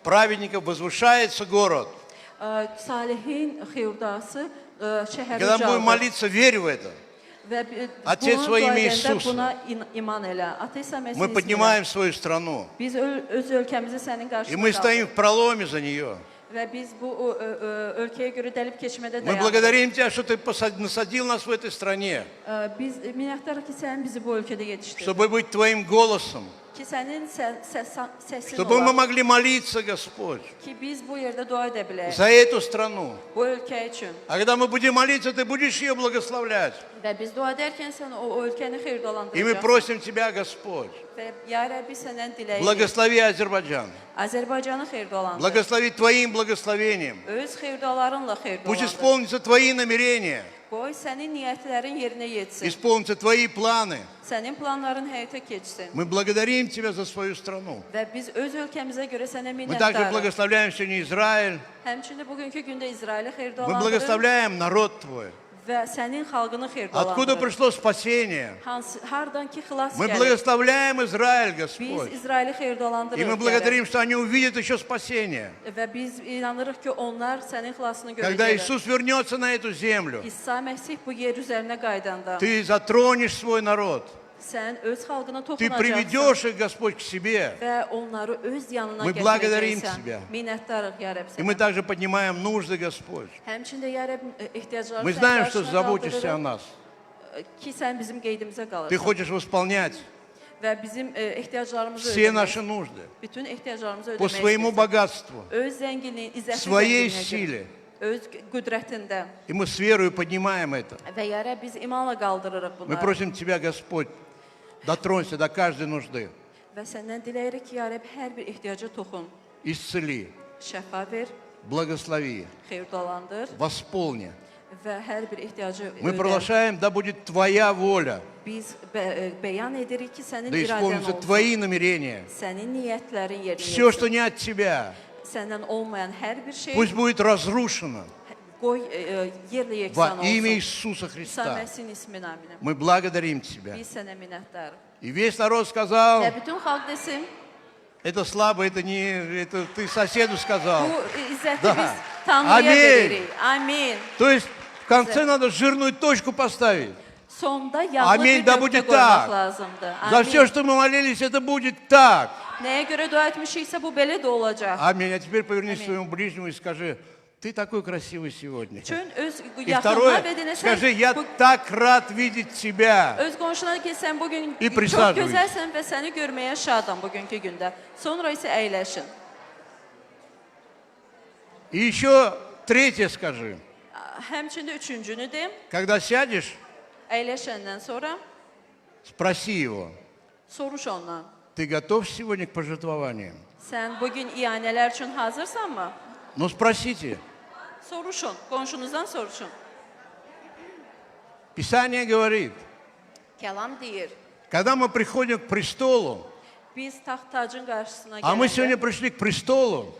праведников возвышается город. Salihin xeyrdası şəhəri Когда мы будем молиться, верь в это. Və Отец, во имя buna Иисуса, iman elə. Ata İsa мы Məsih поднимаем свою страну. biz öz ölkəmizi sənin И qarşısında мы стоим в проломе за нее. və biz bu ölkəyə görə dəlib keçmədə Мы dayandıq. благодарим Тебя, что Ты насадил нас в этой стране, Biz minnətdarıq ki, sən bizi bu ölkədə yetişdirdin. чтобы быть Твоим голосом, Ki sənin səsin чтобы мы olaq. могли молиться, Господь, Ki biz bu yerdə dua edə bilək. за эту страну. Bu ölkə üçün. А когда мы будем молиться, Ты будешь ее благословлять. Və biz dua edərkən sən o ölkəni И мы xeyirdalandıracaqsan. просим Тебя, Господь, Və ya Rəbbi səndən diləyirik. благослови Азербайджан, Azərbaycanı xeyirdalandır. благослови Твоим благословением. Öz xeyirdalarınla Пусть xeyirdalandır. исполнятся Твои намерения, Qoy sənin niyyətlərin yerinə yetsin. исполнятся Твои планы. Sənin planların həyata keçsin. Мы благодарим Тебя за свою страну. Və biz öz ölkəmizə görə sənə Мы также minnətdarıq. благословляем сегодня Израиль. Həmçinin bugünkü gündə İsraili Мы xeyirdalandırır благословляем народ Твой. və sənin xalqını Откуда xeyirdalandırır. пришло спасение? Hardan ki xilas Мы gəlir. благословляем Израиль, Biz Господь. İsraili И xeyirdalandırırıq. мы благодарим, что они увидят еще спасение. Və biz inanırıq ki, onlar sənin xilasını Когда görəcəklər. Иисус вернется на эту землю, İsa Məsih bu yer üzərinə qaydanda Ты затронешь свой народ. sən öz xalqına Ты toxunacaqsan приведешь их, Господь, к себе. və onları öz yanına Мы благодарим gətirəcəksən. Тебя. Minnətdarıq ya Rəbb И мы sənə. также поднимаем нужды, Господь. Həmçində ya Rəbb ehtiyaclarımızı Мы знаем, что заботишься о нас. ki sən bizim qeydimizə Ты qalırsan хочешь восполнять və bizim ehtiyaclarımızı все ödəmək, наши нужды bütün ehtiyaclarımızı по ödəmək своему istəyirsən. богатству, Öz zənginliyin, в izzətin своей zənginliyinə görə, силе. öz qüdrətində И мы с верою поднимаем это. və ya Rəbb biz imanla qaldırırıq Мы bunları. просим Тебя, Господь, дотронься до каждой нужды. Və səndən diləyirik ki, ya Rəbb hər bir ehtiyaca toxun, Исцели, şəfa ver, благослови, xeyirdalandır восполни. və hər bir ehtiyacı Мы ödə. провозглашаем, да будет Твоя воля, Biz bəyan edirik ki, sənin да iradən исполнятся olsun. Твои намерения. Sənin niyyətlərin yerinə Все, что yetsin. не от Тебя, Səndən olmayan hər bir şey пусть будет разрушено qoy yerlə во yeksan имя olsun. Иисуса İsa Христа. Məsihin ismin aminə. Мы благодарим Тебя. Biz sənə minnətdarıq. И весь народ сказал, Və bütün xalq desin, это слабо, это не, это ты соседу сказал. bu izzəti Da. biz Tanrıya Amin. veririk. Amin. То есть в konце надо жирную точку поставить. Sonda yağlı Amin, bir da nöqtə будет qoymaq так. lazımdır. За все, Amin. что мы молились, это будет так. Nəyə görə dua etmişiksə bu belə də olacaq. Аминь. А теперь повернись к Аминь. своему ближнему и скажи, ты такой красивый сегодня. Çün öz И yaxınına второе, və denəsən, скажи, я так рад видеть тебя. öz qonşuna ki, sən bugün И çox присаживайся. gözəlsən və səni görməyə şadam bugünkü gündə. Sonra isə əyləşin. И еще третье скажи. Həmçində üçüncünü deyim. Когда sядешь, Əyləşəndən sonra спроси его, soruş ondan. ты готов сегодня к пожертвованиям? Sən bugün iyanələr üçün hazırsanmı? Ну спросите. Soruşun, qonşunuzdan soruşun. Писание говорит, Kəlam deyir, когда мы приходим к престолу, biz taxt tacın qarşısına а мы сегодня gələndə, пришли к престолу,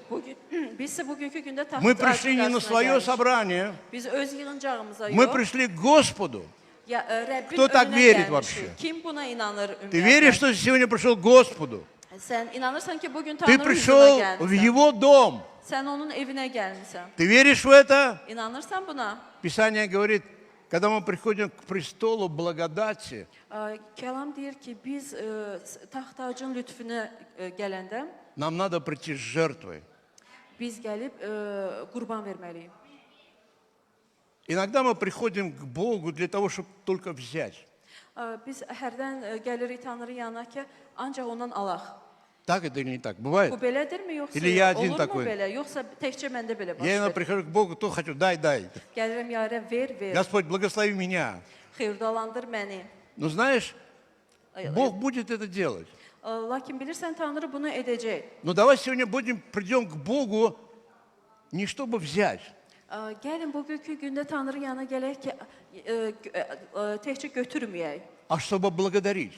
biz isə bugünkü gündə taxt мы tacın пришли не на qarşısına свое gəlmişik. собрание, Biz öz yığıncağımıza мы yox, пришли к Господу. Rəbbin Кто так önünə верит gəlmişik. вообще? Kim buna inanır Ты веришь, ümumiyyətlə? что сегодня пришел к Господу? Sən inanırsan ki, bugün Ты Tanrı пришел huzuruna в gəlmisən. Его dом. Sən onun evinə gəlmisən. Ты веришь в это? İnanırsan buna? Писание говорит, когда мы приходим к престолу благодати, Kəlam deyir ki, biz taxt tacın lütfüne gələndə нам надо прийти с жертвой. biz gəlib qurban verməliyik. Иногда мы приходим к Богу для того, чтобы только взять. Biz hərdən gəlirik Tanrı yanına ki, ancaq ondan alaq. Так это или не так? Bывает? Bu belədirmi yoxsa Или я один olurmu такой? belə? Yoxsa təkcə məndə belə baş Я иногда verir? прихожу к Богу, то хочу, дай. Gəlirəm ya Rəbb, ver. Господь, благослови меня. Xeyirdalandır məni. Но знаешь, Бог будет это делать. Lakin bilirsən Tanrı bunu edəcək. Но давай сегодня придем к Богу не чтобы взять, Gəlin bugünkü gündə Tanrı yanına gələk ki, təkcə götürməyək. а чтобы благодарить.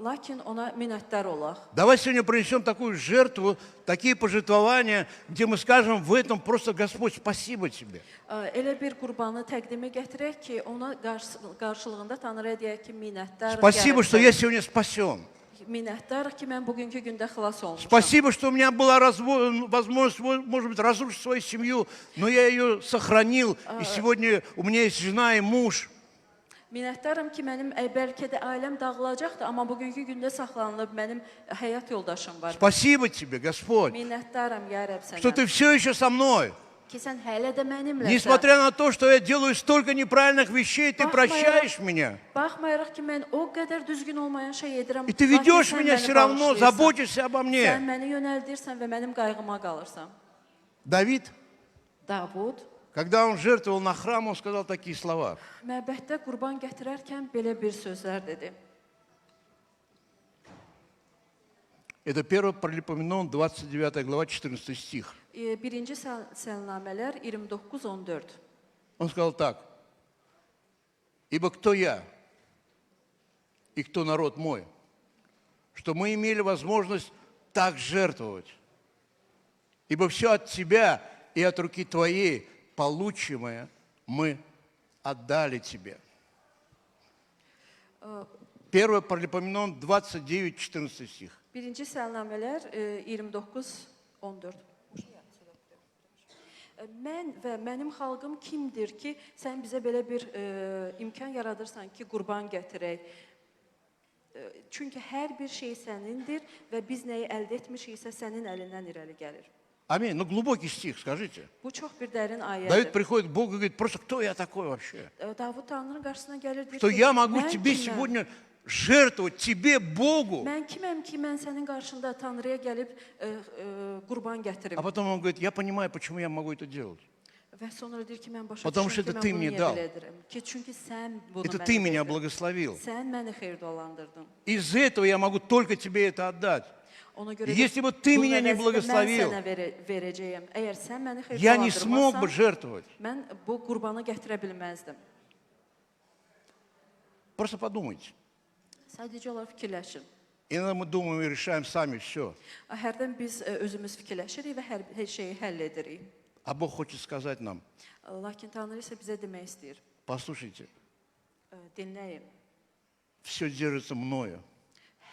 Lakin ona minnətdar olaq. Давай сегодня принесем такую жертву, такие пожертвования, где мы скажем в этом просто, Господь, спасибо Тебе. Elə bir qurbanı təqdimə gətirək ki, ona qarşılığında Tanrıya deyək ki, minnətdar. Спасибо, что я сегодня спасен. Minnətdarıq ki, mən bugünkü gündə xilas olmuşam. Спасибо, что у меня была возможность, может быть, разрушить свою семью, но я ее сохранил, и сегодня у меня есть жена и муж. Minnətdaram ki, mənim bəlkə də ailəm dağılacaqdı, amma bugünkü gündə saxlanılıb mənim həyat yoldaşım var. Спасибо тебе, Господь, Minnətdaram, ya Rəbb sənə. что ты все еще со мной. Ki sən hələ də mənimləsən. Несмотря на то, что я делаю столько неправильных вещей, ты прощаешь меня. Baxmayaraq ki, mən o qədər düzgün olmayan şey edirəm. И ты ведешь меня все равно, заботишься обо Sən мне. məni yönəldirsən və mənim qayğıma qalırsan. Давид, Davud, когда он жертвовал на храм, он сказал такие слова. məbəddə qurban gətirərkən belə bir sözlər dedi. Это 1 Паралипоменон, 29 глава, 14 стих. Birinci Səlnamələr 29-14. Он сказал так. «Ибо кто я и кто народ мой, что мы имели возможность так жертвовать? Ибо все от тебя и от руки твоей получимое мы отдали тебе». 1 Паралипоменон, 29, 14 стих. Birinci Səlnamələr 29-14. Mən və mənim xalqım kimdir ki, sən bizə belə bir imkan yaradırsan ki, qurban gətirək. Çünki hər bir şey sənindir və biz nəyi əldə etmişiksə sənin əlindən irəli gəlir. Аминь. Ну, глубокий стих, скажите. Bu çox bir dərin Давид ayədir. приходит к Богу и говорит, просто кто я такой вообще? Davud Tanrının qarşısına gəlir deyir Что ki, я могу mən тебе kiməm? сегодня жертвовать, тебе, Богу. Mən kiməm ki, mən sənin qarşında Tanrıya gəlib qurban gətirim. А потом он говорит, я понимаю, почему я могу это делать. Və sonra deyir ki, mən başa Потому düşürəm что ki, это mən ты bunu мне niyə дал. belə edirəm. Ki, çünki sən bunu Это mənə ты меня verdin. благословил. Sən məni xeyirdolandırdın. Из этого я могу только тебе это отдать. Ona görə Если бы ты bunun меня не əvəzində благословил, mən sənə verəcəyəm. Əgər sən məni я не смог бы xeyirdolandırmasan, жертвовать. mən bu qurbanı gətirə bilməzdim. Просто подумайте. Sadəcə olaraq fikirləşin. Иногда мы думаем и решаем сами все. Hərdən biz özümüz fikirləşirik və hər şeyi həll edirik. А Бог хочет сказать нам, Lakin Tanrı isə bizə demək istəyir. послушайте, Dinləyin. все держится мною.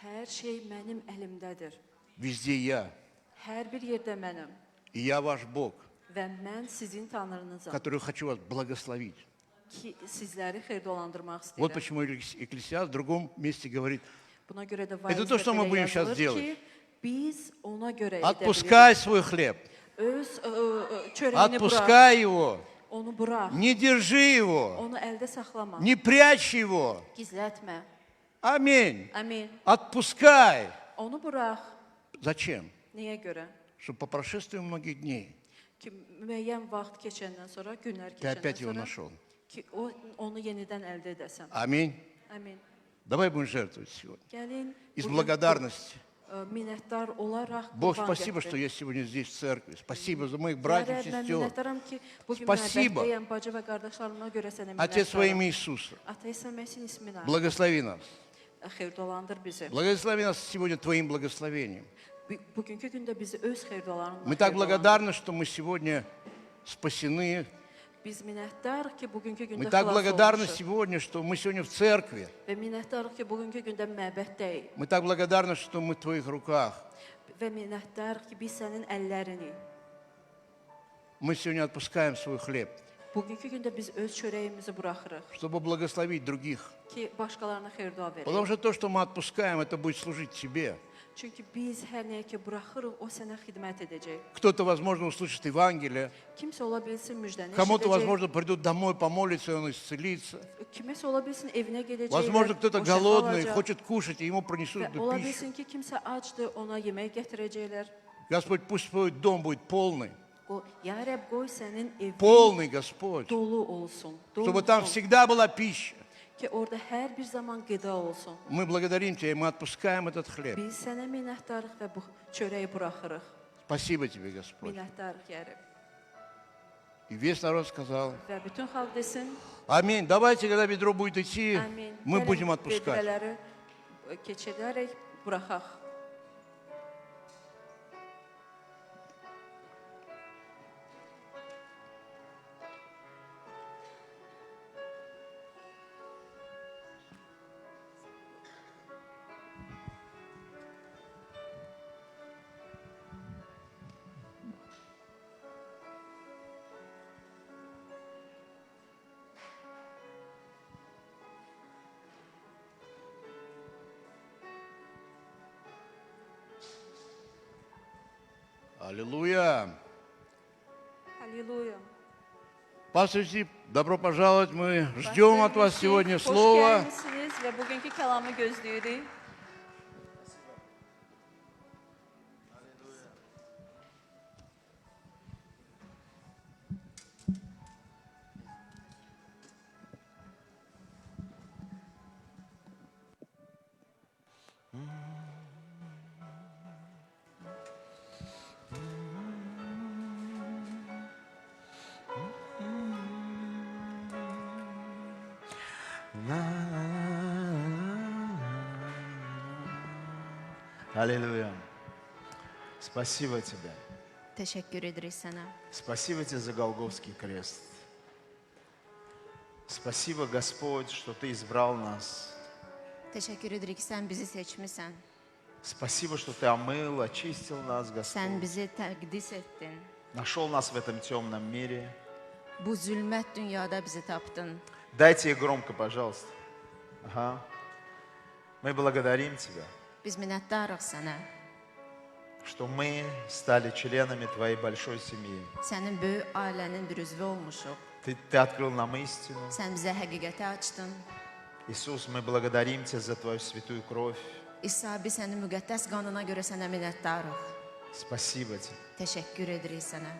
Hər şey mənim əlimdədir. Везде я. Hər bir yerdə mənim. И я ваш Бог, Və mən sizin Tanrınızam который хочу вас благословить. ki, sizləri xeyirdolandırmaq Вот istəyirəm. почему Экклесиаст в другом месте говорит, Buna görə də Это то, что мы vaizdə будем belə сейчас yazılır делать. ki, biz ona görə edə отпускай bilirik. свой хлеб, Öz çörəyini burax, отпускай его, onu burax, не держи его, onu əldə saxlama, не прячь его. gizlətmə. Аминь. Əmin, Отпускай. onu burax. Зачем? Niyə görə? Чтобы по прошествии многих дней Ki, müəyyən vaxt keçəndən sonra, günlər ты опять keçəndən его sonra нашел. ki, onu yenidən əldə edəsən. Аминь. Əmin. Давай будем жертвовать сегодня. Gəlin, Из bugün благодарности. minnətdar olaraq Бог, qurban спасибо, что gətirin. я сегодня здесь в церкви. Спасибо за моих Ya братьев Rəbb, и mən сестер. minnətdaram ki, bugün Spasibo. məbəddəyəm bacı və qardaşlarıma görə sənə Отец, во имя minnətdaram. Иисуса, Ata İsa Məsihin isminə благослови нас. xeyirdolandır bizi. Благослови нас сегодня Твоим благословением. Bugünkü gündə bizi öz xeyirdolarınla Мы так xeyirdolandır. благодарны, что мы сегодня спасены. Biz minnətdarıq ki, bugünkü gündə Мы так xilas благодарны olmuşuq. сегодня, что мы сегодня в церкви. Və minnətdarıq ki, bugünkü gündə məbəddəyik. Мы так благодарны, что мы в Твоих руках. Və minnətdarıq ki, biz sənin əllərini. Мы сегодня отпускаем свой хлеб, Bugünkü gündə biz öz çörəyimizi buraxırıq чтобы благословить других. ki, başqalarına xeyir-dua Потому verək. что то, что мы отпускаем, это будет служить Тебе. Çünki biz hər nəyə ki buraxırıq, o sənə xidmət edəcək. Кто-то, возможно, услышит Евангелие. Kimsə ola bilsin müjdəni Кому-то, eşidəcək. возможно, придут домой, помолиться, и он исцелится. Kiməsə ola bilsin evinə gedəcək. Возможно, və кто-то o şəfa голодный, alacaq. хочет kушать, и ему пронесут Və эту ola пищу. bilsin ki, kimsə acdır, ona yemək gətirəcəklər. Господь, пусть твой дом будет полный. Ya Rəbb, qoy sənin evin Полный, Господь. dolu olsun. Dolu Чтобы там olsun. всегда была пища. Ki orada hər bir zaman qida olsun. Мы благодарим Тебя, и мы отпускаем этот хлеб. Biz sənə minnətdarıq və bu çörəyi buraxırıq. Спасибо Тебе, Господь. Minnətdarıq, ya Rəbb. И весь народ сказал, Və bütün xalq desin, аминь. Давайте, когда ведро будет идти, amin. мы Gəlin, будем отпускать. vedrələri keçirərək buraxaq. Аллилуйя. Halleluya. Пастор Стив, добро пожаловать. Мы ждем от вас сегодня Hoş слова. gəlmisiniz və bugünkü kəlamı gözləyirik. Аллилуйя. Спасибо тебе. Təşəkkür edirik sənə. Спасибо тебе за Голгофский крест. Спасибо, Господь, что ты избрал нас. Təşəkkür edirik ki, sən bizi seçmisən. Спасибо, что ты омыл, очистил нас, Sən Господь. bizi təqdis etdin. Нашел нас в этом темном мире. Bu zülmət dünyada bizi tapdın. Дайте ей громко, пожалуйста. Ага. Мы благодарим тебя, Biz minnətdarıq sənə. что мы стали членами твоей большой семьи. Sənin böyük ailənin bir üzvü olmuşuq. Ты открыл нам истину. Sən bizə həqiqəti açdın. Иисус, мы благодарим тебя за твою святую кровь. İsa, biz sənin müqəddəs qanına görə sənə minnətdarıq. Спасибо тебе. Təşəkkür edirik sənə.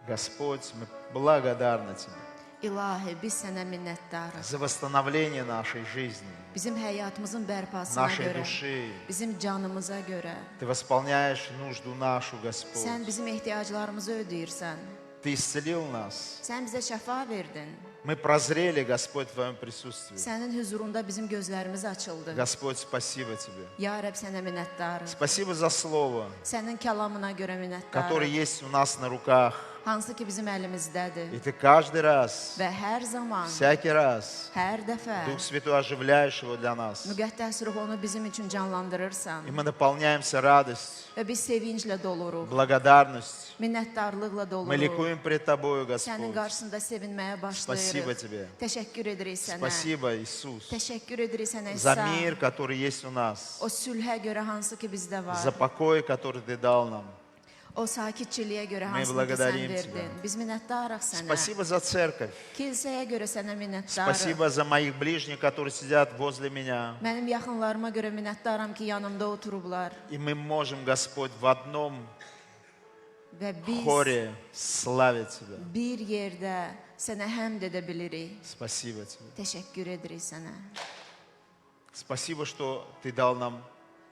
Господь, мы благодарны тебе İlahi, biz sənə minnətdarıq. за восстановление нашей жизни, Bizim həyatımızın bərpasına нашей görə, души. bizim canımıza görə. Ты восполняешь нужду нашу, Sən Господь. bizim ehtiyaclarımızı ödəyirsən. Ты исцелил нас. Sən bizə şəfa verdin. Мы прозрели, Господь, в Твоем присутствии. Sənin huzurunda bizim gözlərimiz açıldı. Господь, спасибо Тебе. Ya Rəbb, sənə minnətdarıq. Спасибо за Слово, Sənin kəlamına görə которое minnətdarıq. есть у нас на руках. Hansı ki bizim əlimizdədir. И Ты каждый раз, Və hər zaman, всякий раз, hər dəfə Дух Святой оживляешь его для нас. müqəddəs ruh onu bizim üçün canlandırırsan. И мы наполняемся радостью, Və biz sevinclə doluruq, благодарностью. minnətdarlıqla Мы doluruq. ликуем пред Тобою, Sənin Господь. qarşısında sevinməyə Спасибо başlayırıq. Тебе. Təşəkkür edirik sənə. Спасибо, Иисус, Təşəkkür edirik sənə за İsa. мир, который есть у нас, O sülhə görə hansı ki bizdə var. за покой, который Ты дал нам. O sakitçiliyə görə Мы hansı ki sən благодарим verdin. Тебя. Biz minnətdarıq sənə. Спасибо за церковь. Kilsəyə görə sənə minnətdarıq. Спасибо за моих ближних, которые сидят возле меня. Mənim yaxınlarıma görə minnətdaram ki, yanımda oturublar. И мы можем, Господь, в одном Və biz хоре славить Тебя. bir yerdə sənə həmd edə bilirik. Спасибо Тебе. Təşəkkür edirik sənə. Спасибо, что Ты дал нам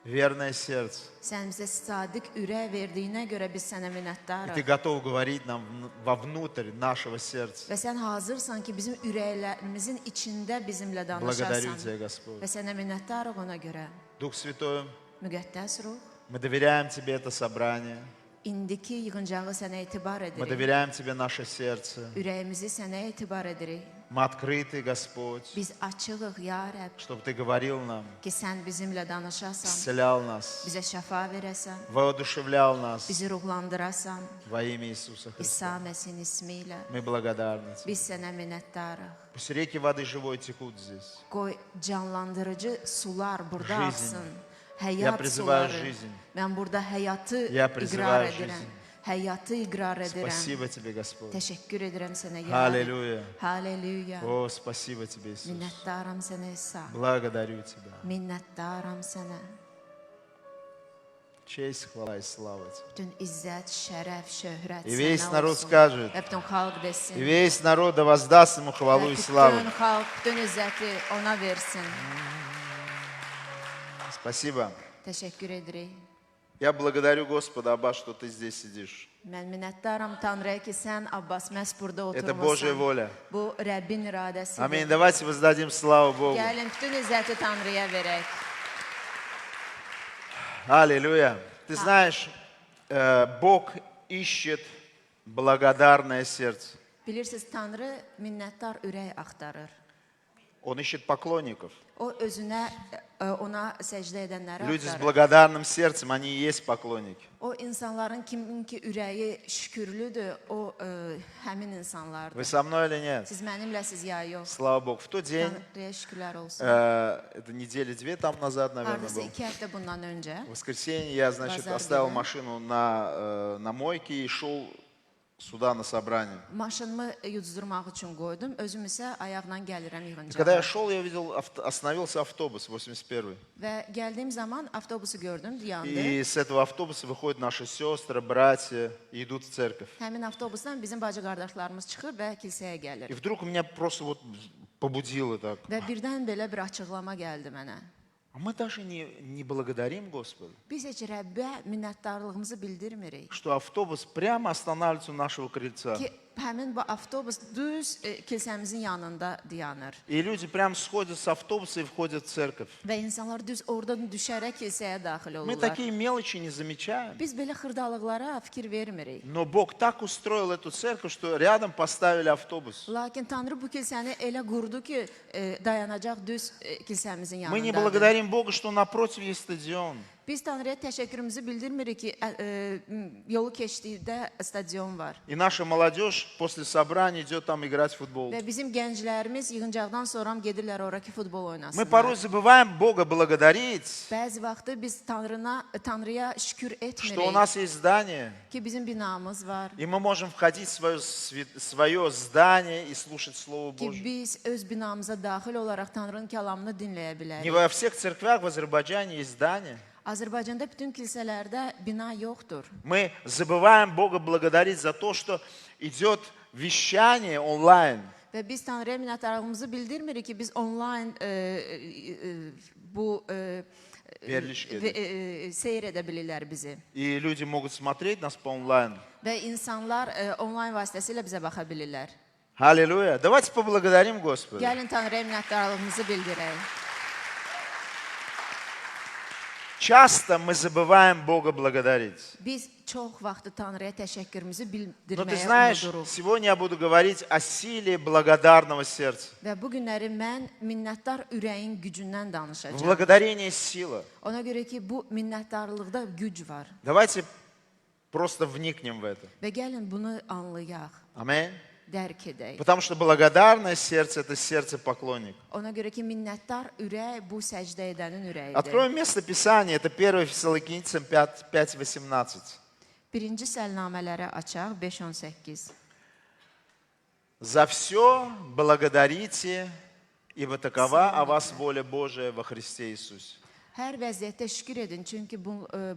верное сердце. Sən bizə sadiq ürək verdiyinə görə biz sənə И Ты minnətdarıq. готов говорить нам вовнутрь нашего сердца. Və sən hazırsan ki, bizim ürəklərimizin içində bizimlə Благодарю danışasan. Тебя, Господь. Və sənə minnətdarıq ona görə. Дух Святой, Müqəddəs ruh, мы доверяем Тебе это собрание. indiki yığıncağı sənə etibar Мы edirik. доверяем Тебе наше сердце. Ürəyimizi sənə etibar edirik. Мы открыты, Господь, Biz açığıq, ya Rəbb, чтобы Ты говорил нам, ki sən bizimlə danışasan, исцелял нас, bizə şəfa verəsən, воодушевлял нас bizi ruhlandırasan, во имя Иисуса Христа. İsa Məsihin ismi ilə. Мы благодарны Тебе. Biz sənə minnətdarıq. Пусть реки воды живой текут здесь. Qoy canlandırıcı sular burada Жизнь. aksın. Я Həyat призываю suları. жизнь. Mən burada həyatı Я iqrar призываю edirəm. жизнь. Həyatı iqrar edirəm. Спасибо Тебе, Господь. Təşəkkür edirəm sənə, ya Rəbb. Аллилуйя. Halleluya. О, спасибо Тебе, Иисус. Minnətdaram sənə, İsa. Благодарю Тебя. Minnətdaram sənə. Честь, хвала и слава Тебе. Bütün izzət, şərəf, şöhrət И весь sənə народ olsun. скажет, Və bütün xalq desin. и весь народ да воздаст Ему хвалу Və и славу. bütün xalq, bütün izzəti ona versin. Спасибо. Təşəkkür edirik. Я благодарю Господа, Абба, что Ты здесь сидишь. Mən minnətdaram Tanrıya ki, sən Abbas məhz burada Это Божья oturmuşsan. воля. Bu Rəbbin iradəsidir. Аминь. Давайте воздадим славу Богу. Gəlin bütün izzəti Tanrıya verək. Аллилуйя. Ты знаешь, Бог ищет благодарное сердце. Bilirsiniz, Tanrı minnətdar ürək axtarır. Он ищет поклонников. O özünə ona səcdə edənləri Люди с axtarır. благодарным сердцем, они и есть поклонники. O insanların kimin ki ürəyi şükürlüdür, o həmin Вы insanlardır. со мной или нет? Siz mənimləsiz ya yox. Слава Богу. В тот день, Tanrıya şükürlər olsun. это недели две там назад, наверное, Hardasa был. 2 həftə bundan öncə В воскресенье я, значит, Базар оставил где, да? машину на мойке и шел сюда на собрание. maşınımı yuzdurmaq üçün qoydum. Özüm isə ayaqla gəlirəm И когда я yığıncağa. шел, я видел, остановился автобус 81-й. Və gəldiyim zaman avtobusu gördüm, dayandı. И с этого автобуса выходят наши сестры, братья и идут в церковь. Həmin avtobusdan bizim bacı qardaşlarımız çıxır və kilsəyə gəlir. И вдруг меня просто вот побудило так. Və birdən belə bir açıqlama gəldi mənə. А мы даже не благодарим Господа, Biz heç Rəbbə minnətdarlığımızı bildirmirik. что автобус прямо останавливается у нашего крыльца. Ki həmin bu avtobus düz kilsəmizin yanında dayanır. И люди прям сходят с автобуса и входят в церковь. Və insanlar düz oradan düşərək kilsəyə daxil Мы olurlar. такие мелочи не замечаем. Biz belə xırdalıqlara fikir vermirik. Но Бог так устроил эту церковь, что рядом поставили автобус. Lakin Tanrı bu kilsəni elə qurdu ki, dayanacaq düz kilsəmizin Мы не yanındadır. благодарим Бога, что напротив есть стадион. Biz Tanrıya təşəkkürümüzü bildirmirik ki, yolu keçdikdə stadion var. И наша молодежь после собрания идет там играть в футбол. Və bizim gənclərimiz yığıncaqdan sonra gedirlər oraki futbol Мы порой oynasınlar. забываем Бога благодарить, Bəzi vaxtı biz Tanrıya şükür что у etmirik нас есть здание, ki, bizim binamız var. и мы можем входить в свое здание и слушать Слово Ki, Божье. biz öz binamıza daxil olaraq Tanrının kəlamını dinləyə Не bilərik. во всех церквях в Азербайджане есть здание. Azərbaycanda bütün kilsələrdə bina yoxdur. Мы забываем Бога благодарить за то, что идет вещание онлайн. Və biz Tanrıya minnətdarlığımızı bildirmirik ki, biz onlayn bu Veriliş seyr edə bilirlər bizi. И люди могут смотреть нас по онлайн. Və insanlar onlayn vasitəsilə bizə baxa bilirlər. Аллилуйя. Давайте поблагодарим Господа. Gəlin Tanrıya minnətdarlığımızı bildirək. Часто мы забываем Бога благодарить. Biz çox vaxtı Tanrıya təşəkkürümüzü Но ты bildirməyə знаешь, unuduruq. сегодня я буду говорить о силе благодарного сердца. Və bu günləri mən minnətdar ürəyin gücündən В danışacağam. благодарении сила. Ona görə ki, bu minnətdarlıqda güc var. Давайте просто вникнем в это. Və gəlin bunu anlayaq, Аминь. dərk edək. Потому что благодарное сердце – это сердце поклонника. Ona görə ki, minnətdar ürək bu səcdə edənin ürəyidir. Откроем место Писания, это 1 Фессалоникийцам 5:18. Birinci səlnamələri açaq, 5:18. «За все благодарите, ибо такова о вас воля Божия во Христе Иисусе». Hər vəziyyətdə şükür edin, çünki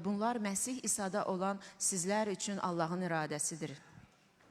bunlar Məsih İsa'da olan sizlər üçün Allahın iradəsidir.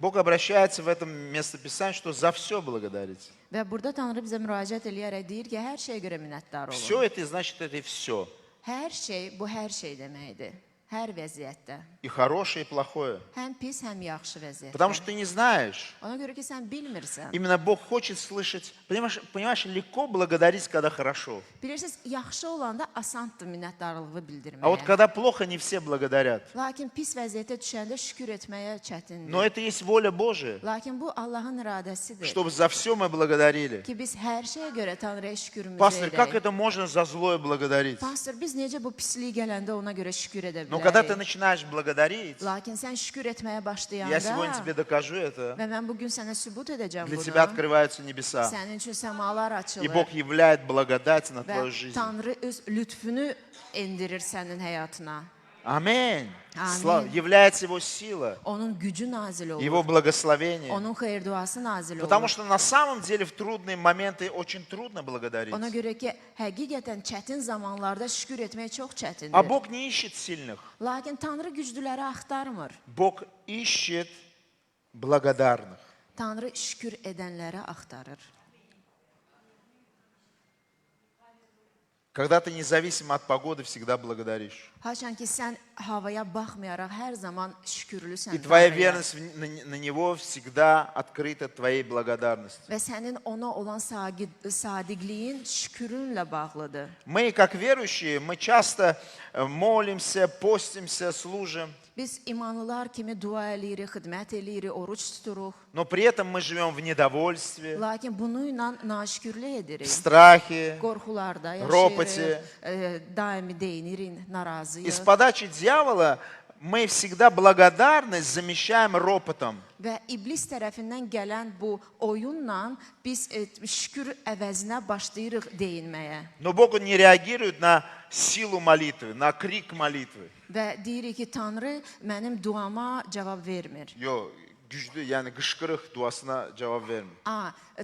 Бог обращается в этом местописании, что за все благодарите. Və burada Tanrı bizə müraciət eləyərək deyir ki, hər şeyə görə minnətdar Все olun. это, значит, это и все. Hər şey, bu hər şey deməkdir. Hər vəziyyətdə. И хорошее, и плохое. Həm pis, həm yaxşı vəziyyətdə. Потому что ты не знаешь. Ona görə ki, sən bilmirsən. Именно Бог хочет слышать. Понимаешь, легко благодарить, когда хорошо. Bilirsiniz, yaxşı olanda asandır minnətdarlığı bildirməyə. А вот когда плохо, не все благодарят. Lakin pis vəziyyətə düşəndə şükür etməyə çətindir. Но это есть воля Божия, Lakin bu Allahın iradəsidir. чтобы за все мы благодарили. Ki biz hər şeyə görə Tanrıya şükürümüzü Пастор, как edək. это можно за злое благодарить? Pastor, biz necə bu pislik gələndə ona görə şükür edə Но когда ты bilərik? начинаешь благодарить, Lakin sən şükür etməyə başlayanda я сегодня тебе докажу это, və mən bugün sənə sübut edəcəm для bunu. тебя открываются небеса. Sənin üçün səmalar И açılır Бог являет благодать на твою və жизнь. Tanrı öz lütfünü endirir sənin həyatına. Аминь. Аминь. Является Его сила, Onun gücü nazil olur. Его благословение. Onun xeyir duası nazil olur. Потому что на самом деле в трудные моменты очень трудно благодарить. Ona görə ki, həqiqətən çətin zamanlarda şükür etmək çox А çətindir. Бог не ищет сильных. Lakin Tanrı güclüləri axtarmır. Бог ищет благодарных. Tanrı şükür edənləri axtarır. Когда ты независимо от погоды, всегда благодаришь. Haçan ki, sən havaya baxmayaraq hər zaman şükürlüsən. И твоя Tanrıya. верность на Него всегда открыта твоей благодарностью. Və sənin ona olan sadiqliyin şükürünlə bağlıdır. Мы, как верующие, мы часто молимся, постимся, служим. Biz imanlılar kimi dua eləyirik, xidmət eləyirik, oruç tuturuq. Но при этом мы живем в недовольстве, Lakin bununla naşükürlük в edirik. страхе. Qorxularda Ropoti. yaşayırıq, daimi deyinirik, И narazıyıq. с подачи дьявола мы всегда благодарность замещаем ропотом. Və iblis tərəfindən gələn bu oyunla biz şükür əvəzinə başlayırıq deyinməyə. Но Бог он не реагирует на силу молитвы, на крик молитвы. Və deyirik ki, Tanrı mənim duama cavab vermir. Yo, güçlü yani kışkırık duasına cevap vermiyor.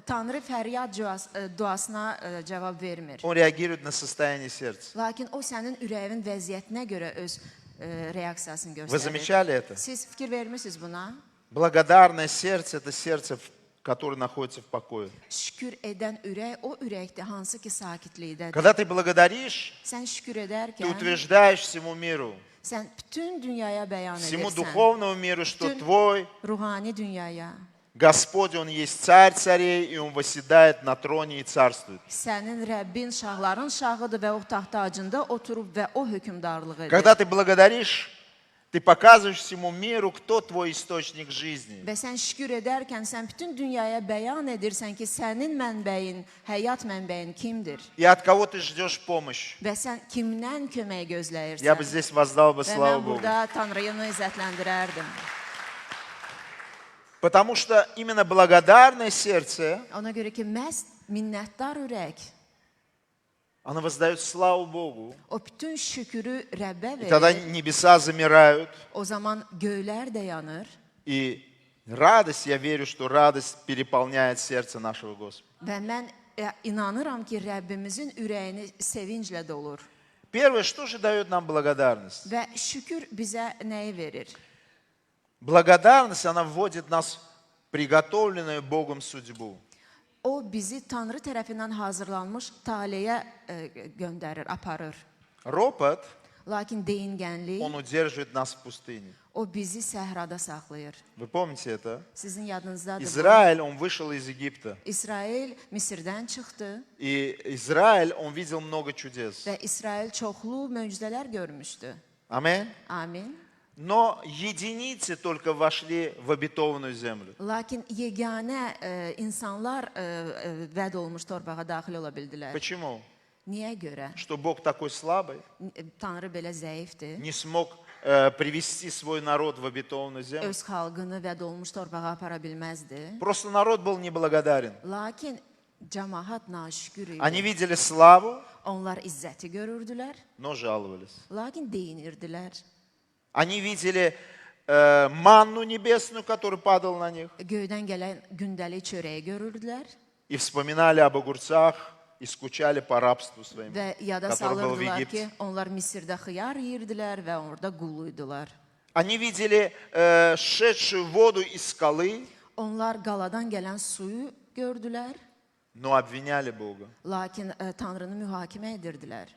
Tanrı fəryad duasına cavab vermir. Он реагирует на состояние сердца. Lakin o sənin ürəyin vəziyyətinə görə öz reaksiyasını Вы göstərir. замечали это? Siz fikir vermisiniz buna? Благодарное сердце – это сердце, которое находится в покое. Şükür edən ürək o ürəkdir, hansı ki sakitlikdədir. Когда ты благодаришь, Sən şükür ты edərkən утверждаешь всему миру, sən bütün dünyaya bəyan всему edirsən. духовному миру, что Bütün твой ruhani dünyaya. Господь, Он есть царь царей, и Он восседает на троне и царствует. Sənin Rəbbin şahların şahıdır və o taxt tacında oturub və o hökmdarlıq edir. Когда ты благодаришь, ты показываешь всему миру, кто твой источник жизни. Və sən şükür edərkən sən bütün dünyaya bəyan edirsən ki, sənin mənbəyin, həyat mənbəyin kimdir? И от кого ты ждешь помощь. Və sən kimdən kömək gözləyirsən? Я бы здесь воздал бы Və славу mən Богу. burada Tanrı'yı izzətləndirərdim. Потому что именно благодарное сердце, Ona görə ki, məhz minnətdar ürək оно воздает славу Богу. o bütün şükürü Rəbbə И тогда verir. небеса замирают. O zaman göylər də yanır И радость, я верю, что радость переполняет сердце нашего Господа. və mən inanıram ki, Rəbbimizin ürəyini sevinclə dolur. Первое, что же dает нам благодарность? Və şükür bizə nəyi verir? Благодарность, она вводит нас в приготовленную Богом судьбу. O bizi Tanrı tərəfindən hazırlanmış taleyə göndərir, aparır. Ропот, Lakin deyingənlik он удерживает нас в пустыне. o bizi səhrada saxlayır. Вы помните это? Sizin yadınızdadır. bu. Израиль, он вышел из Египта. İsrail Misirdən çıxdı И Израиль, он видел много чудес. və İsrail çoxlu möcüzələr görmüşdü. Аминь. Amin. Но единицы только вошли в обетованную землю. Lakin yeganə insanlar vəd olmuş torpağa daxil ola bildilər. Почему? Niyə görə? Что Бог такой слабый, Tanrı belə zəifdir. не смог привести свой народ в обетованную землю. Öz xalqını vəd olmuş torpağa apara bilməzdi. Просто народ был неблагодарен. Lakin cəmaət naşükür Они idi. видели славу, Onlar izzəti görürdülər, но жаловались. lakin deyinirdilər. Они видели манну небесную, которая падала на них, Göydən gələn gündəlik çörəyi görürdülər и вспоминали об огурцах, и скучали по рабству своему, və yada который был в salırdılar Египте. ki, onlar Misirdə xiyar yeyirdilər və orada qul idilər. Они видели шедшую воду из скалы, Onlar qaladan gələn suyu gördülər, но обвиняли Бога. lakin Tanrını mühakimə edirdilər.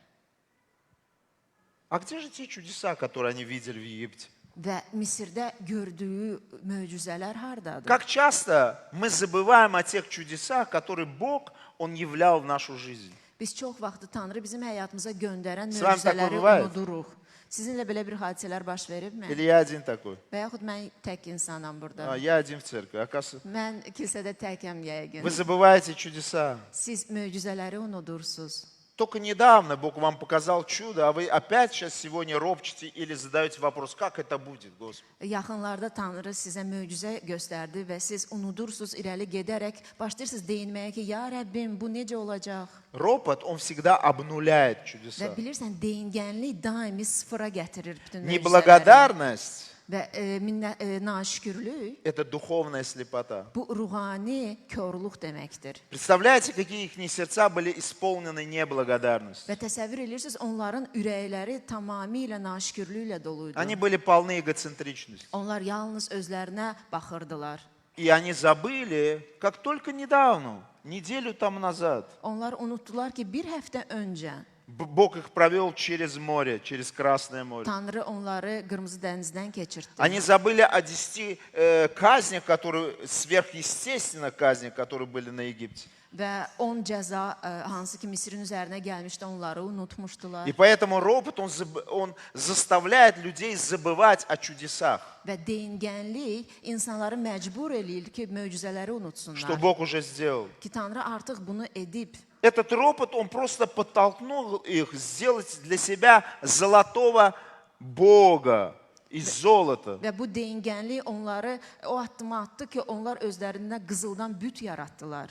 А где же те чудеса, которые они видели в Египте? Və Misirdə gördüyü möcüzələr hardadır? Как часто мы забываем о тех чудесах, которые Бог, Он являл в нашу жизнь. Biz çox vaxtı Tanrı bizim həyatımıza göndərən С вами такое möcüzələri бывает? unuduruq. Sizinlə belə bir hadisələr baş veribmi? Или я один такой? Və yaxud mən tək insanam burada. Я один в церкви. Оказывается, Mən kilsədə təkəm yəqin. вы забываете чудеса. Siz möcüzələri unudursunuz. Только недавно Бог вам показал чудо, а вы опять сейчас сегодня ропчете или задаете вопрос, как это будет, Господи? Yaxınlarda Tanrı sizə möcüzə göstərdi və siz unudursunuz, irəli gedərək başlayırsınız deyinməyə ki, ya Rəbbim, bu necə olacaq? Ропот, он всегда обнуляет Və чудеса. bilirsən, deyingənlik daimi sıfıra gətirir bütün möcüzələri. Неблагодарность Və naşükürlük – это духовная слепота. bu ruhani körluq deməkdir. Представляете, какие их сердца были исполнены неблагодарностью? Və təsəvvür edirsiniz, onların ürəkləri tamamilə naşükürlüklə doluydu. Они были полны эгоцентричностью. Onlar yalnız özlərinə baxırdılar. И они забыли, как только недавно, неделю там назад, Onlar unutdular ki, bir həftə öncə Бог их провел через море, через Красное море. Tanrı onları Qırmızı dənizdən keçirtdi. Они забыли о 10 казнях, которые, сверхъестественных казнях, которые были на Египте. Və 10 cəza hansı ki Misirin üzərinə gəlmişdi, onları unutmuşdular. И поэтому ропот, он заставляет людей забывать о чудесах, Və deyingənlik insanları məcbur eləyir ki, möcüzələri что unutsunlar. Бог уже сделал. Ki Tanrı artıq bunu edib. Этот ропот, он просто подтолкнул их сделать для себя золотого Бога из золота. Və bu deyingənlik onları o addımı atdı ki, onlar özlərində qızıldan büt yaratdılar.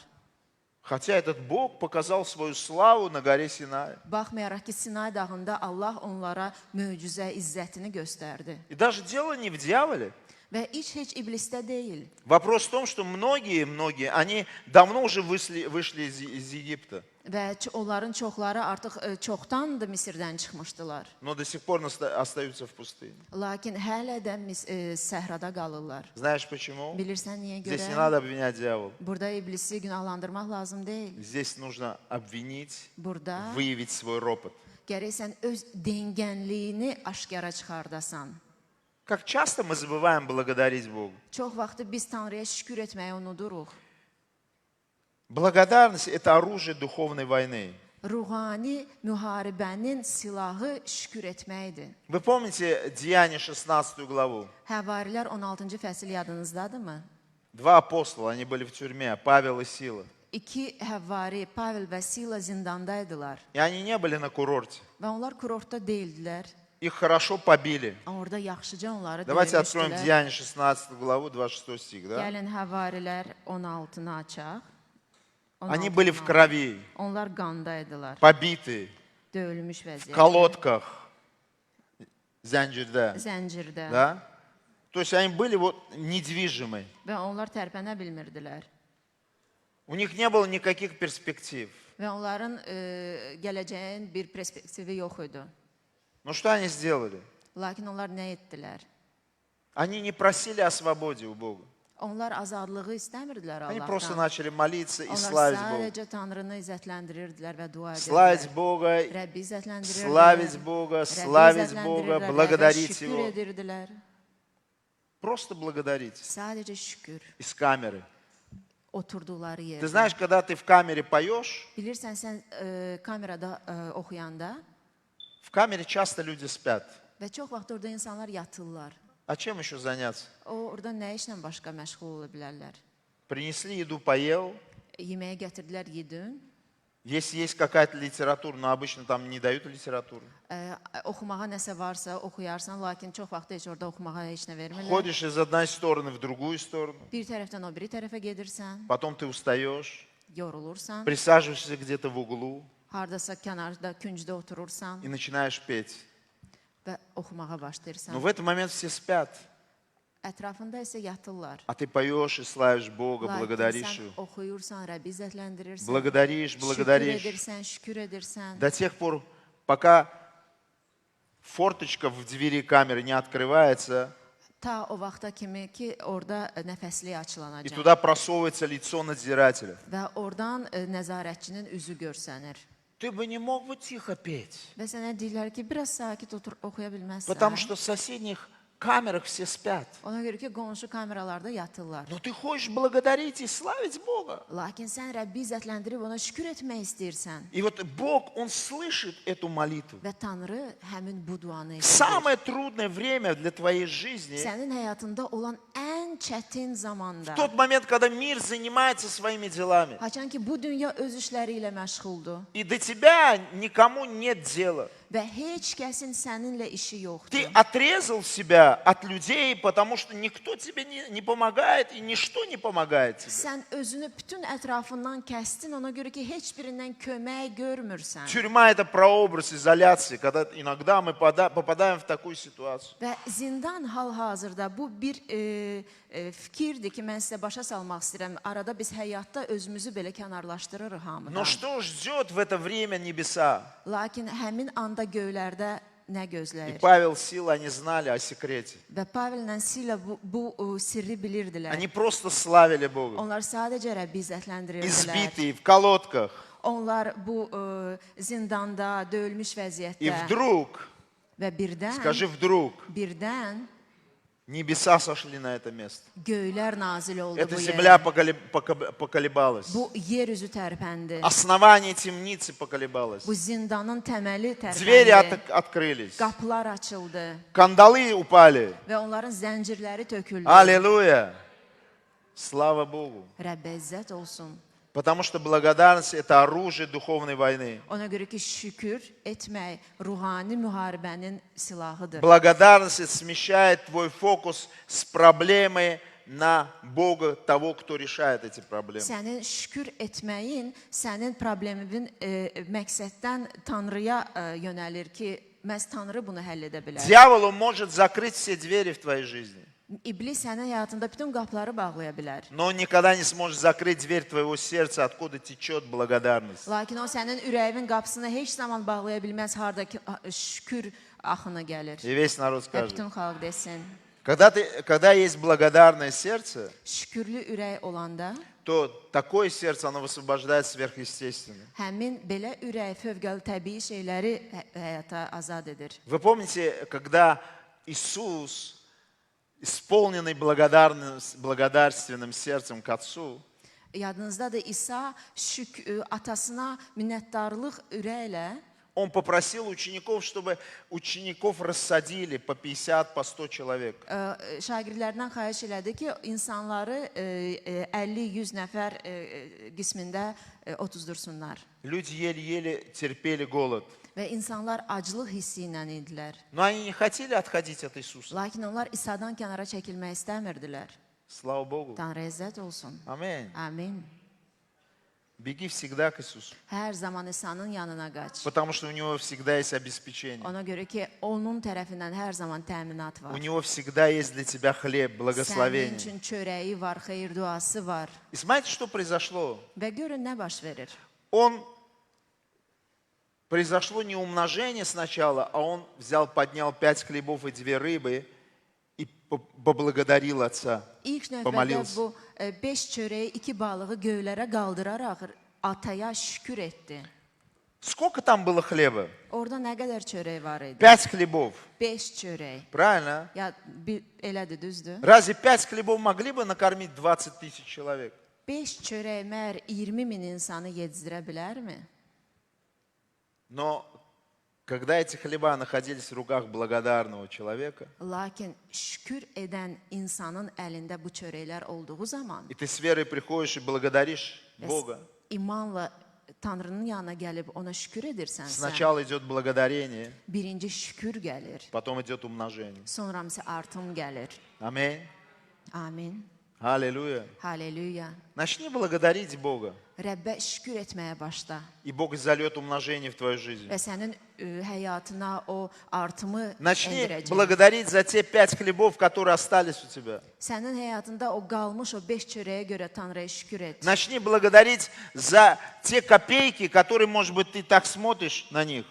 Хотя этот Бог показал свою славу на горе Синай. Baxmayaraq ki, Sinay dağında Allah onlara möcüzə, izzətini göstərdi. И даже дело не в diyavole. Və iş heç iblisdə deyil. Вопрос в том, что многие, они давно уже вышли из Египта, Və onların çoxları artıq çoxdandır Misirdən çıxmışdılar. но до сих пор остаются в пустыне. Lakin hələ də səhrada qalırlar. Знаешь почему? Bilirsən niyə Здесь не görə? надо обвинять дьявола. Burada iblisi günahlandırmaq lazım deyil. Здесь нужно обвинить, Burada выявить свой ропот. gərək sən öz deyingənliyini aşkara çıxardasan. Как часто мы забываем благодарить Богу? Çox vaxtı biz Tanrıya şükür etməyi unuduruq. Благодарность – это оружие духовной войны. Ruhani müharibənin silahı şükür etməkdir. Вы помните Деяния 16 главу? Həvarilər 16-cı fəsil yadınızdadırmı? Два апостола, они были в тюрьме, Павел и Сила. İki həvari, Pavel və Sila zindandaydılar. И они не были на курорте. Və onlar kurortda deyildilər. Их хорошо побили. Orada yaxşıca onları Давайте откроем döymüşdülər. Деяния 16 главу, 26 стих. Да? Gəlin həvarilər 16-nı açaq. Они были в крови, Onlar qandaydılar, побиты, döyülmüş в vəziyyətdə, колодках, зәнжирде. zəncirdə Да? То есть они были вот недвижимы. və onlar tərpənə bilmirdilər. У них не было никаких перспектив. Və onların gələcəyin bir perspektivi yox idi. Но что они сделали? Lakin onlar nə etdilər? Они не просили о свободе у Бога. Onlar azadlığı istəmirdilər Они просто Allahdan. начали молиться и Onlar славить Бога. sadəcə Tanrını izzətləndirirdilər və dua Славить edirdilər. Бога, Rəbbi izzətləndirirdilər. славить Бога, Rəbbi славить Бога, izzətləndirirdilər və благодарить şükür Его. edirdilər. Просто благодарить. Sadəcə şükür. Из камеры. Oturduqları yerdə. Ты знаешь, когда ты в камере поешь, Bilirsən, sən kamerada oxuyanda в камере часто люди спят. və çox vaxt orada insanlar yatırlar. А чем еще заняться? Orada nə işlə başqa məşğul ola bilərlər? Принесли еду, поел. Yeməyə gətirdilər, yedin. Если есть какая-то литература, но обычно там не дают литературу. Oxumağa nəsə varsa oxuyarsan, lakin çox vaxt heç orada oxumağa heç nə vermirlər. Ходишь из одной стороны в другую сторону. Bir tərəfdən o biri tərəfə gedirsən, Потом ты устаешь, yorulursan, присаживаешься где-то в углу hardasa kənarda, küncdə oturursan и начинаешь петь. və oxumağa başlayırsan. Но в этот момент все спят. Ətrafında isə yatırlar. А ты поешь и славишь Бога, Lakin благодаришь sən Его. oxuyursan, Rəbbi izzətləndirirsən. Благодаришь, Şükür благодаришь. edirsən, şükür edirsən. До тех пор, пока форточка в двери камеры не открывается, Ta o vaxta kimi ki, orada nəfəslik и açılanacaq. туда просовывается лицо надзирателя. Və oradan nəzarətçinin üzü görsənir. Ты бы не мог бы тихо петь, Və sənə deyirlər ki, biraz sakit otur, oxuya bilməzsən. потому что в соседних камерах все спят. Ona görə ki, qonşu kameralarda yatırlar. Но ты хочешь благодарить и славить Бога. Lakin sən Rəbbi izzətləndirib ona şükür etmək istəyirsən. И вот Бог, Он слышит эту молитву. Və Tanrı həmin bu duanı В eşidir. самое трудное время для твоей жизни, Sənin həyatında olan ən çətin zamanda. в тот момент, когда мир занимается своими делами, Haçan ki, bu dünya öz işləri ilə məşğuldur и до тебя никому нет дела. və heç kəsin səninlə işi Ты yoxdur. отрезал себя от людей, потому что никто тебе не помогает и ничто не помогает тебе. Sən özünü bütün ətrafından kəsdin, ona görə ki, heç birindən kömək görmürsən. Тюрьма – это прообраз изоляции, когда иногда мы попадаем в такую ситуацию. Və zindan hal-hazırda bu bir fikirdir ki, mən sizə başa salmaq istəyirəm. Arada biz həyatda özümüzü belə kənarlaşdırırıq hamıdan. Но что ждет в это время небеса? Lakin həmin anda göylərdə nə И gözləyir? Павел, Сила, они знали о секрете. Və Pavellə Sila bu sirri bilirdilər. Они просто славили Бога. Onlar sadəcə Rəbbi izzətləndirirdilər. Избитые, в колодках, Onlar bu zindanda, döyülmüş И vəziyyətdə вдруг, və birdən, скажи вдруг, birdən небеса sошли на это место. göylər nazil oldu Эта bu земля yerə. поколебалась. Bu yer üzü tərpəndi. Основание темницы поколебалось. Bu zindanın təməli Двери tərpəndi. открылись. Qapılar açıldı Kandалы упали. və onların zəncirləri töküldü. Аллилуйя! Слава Богу! Rəbbə izzət olsun. Потому что благодарность – это оружие духовной войны. Ona görə ki, şükür etmək ruhani müharibənin silahıdır. Благодарность это смещает твой фокус с проблемы на Бога, того, кто решает эти проблемы. Sənin şükür etməyin sənin probleminin məqsəddən Tanrıya yönəlir ki, məhz Tanrı bunu həll edə bilər. Дьявол, он может закрыть все двери в твоей жизни, İblis sənin həyatında bütün qapıları bağlaya bilər. но он никогда не сможет закрыть дверь твоего сердца, откуда течет благодарность. Lakin o sənin ürəyin qapısını heç zaman bağlaya bilməz, hardakı şükür axını gəlir. И весь народ Və скажет. bütün xalq desin. Когда есть благодарное сердце, Şükürlü ürək olanda, то такое сердце, оно высвобождает сверхъестественное. həmin belə ürək fövqəli təbii şeyləri həyata azad edir. Вы помните, когда Иисус, исполненный благодарственным сердцем к Отцу, Yadınızdadır, İsa atasına minnətdarlıq ürəklə Он pопросил учеников, чтобы учеников рассадили по 50, по 100 человек. şagirdlərindən xahiş elədi ki, insanları 50-100 nəfər qismində otuzdursunlar. Люди еле-еле терпели голод. Və insanlar aclıq hissi ilə idilər. Но они не хотели отходить от Иисуса. Lakin onlar İsa'dan kənara çəkilmək istəmirdilər. Слава Богу. Tanrı izzət olsun. Аминь. Amin. Беги всегда к Иисусу. Hər zaman İsa'nın yanına qaç. Потому что у Него всегда есть обеспечение. Ona görə ki, onun tərəfindən hər zaman təminat var. У Него всегда есть для тебя хлеб, Sənin благословение. üçün çörəyi var, xeyir duası var. И смотрите, что произошло. Və görün nə baş verir. Произошло не умножение сначала, а он взял, поднял 5 хлебов и 2 рыбы и поблагодарил Отца. İlk növbədə Помолился. bu 5 çörəyi, 2 balığı göylərə qaldıraraq ataya şükür etdi. Сколько там было хлеба? Orada nə qədər çörək var idi? 5 хлебов. 5 çörək. Правильно? Ya elədir, düzdür? Разве 5 хлебов могли бы накормить 20 тысяч человек? 5 çörək məhər 20 min insanı yedizdirə bilərmi? Но когда эти хлеба находились в руках благодарного человека, Lakin şükür edən insanın əlində bu çörəklər olduğu zaman и ты с верой приходишь и благодаришь Бога, imanla Tanrının yanına gəlib ona şükür edirsənsə, сначала идет благодарение, birinci şükür gəlir, потом идет умножение. sonra isə artım gəlir. Аминь. Amin. Аллилуйя. Hallelujah. Начни благодарить Бога, Rəbbə şükür etməyə başla и Бог зальет умножение в твою жизнь. və sənin həyatına o artımı Начни endirəcək. благодарить за те 5 хлебов, которые остались у тебя. Sənin həyatında o qalmış o 5 çörəyə görə Tanrıya şükür et. Начни благодарить за те копейки, которые, может быть, ты так смотришь на них.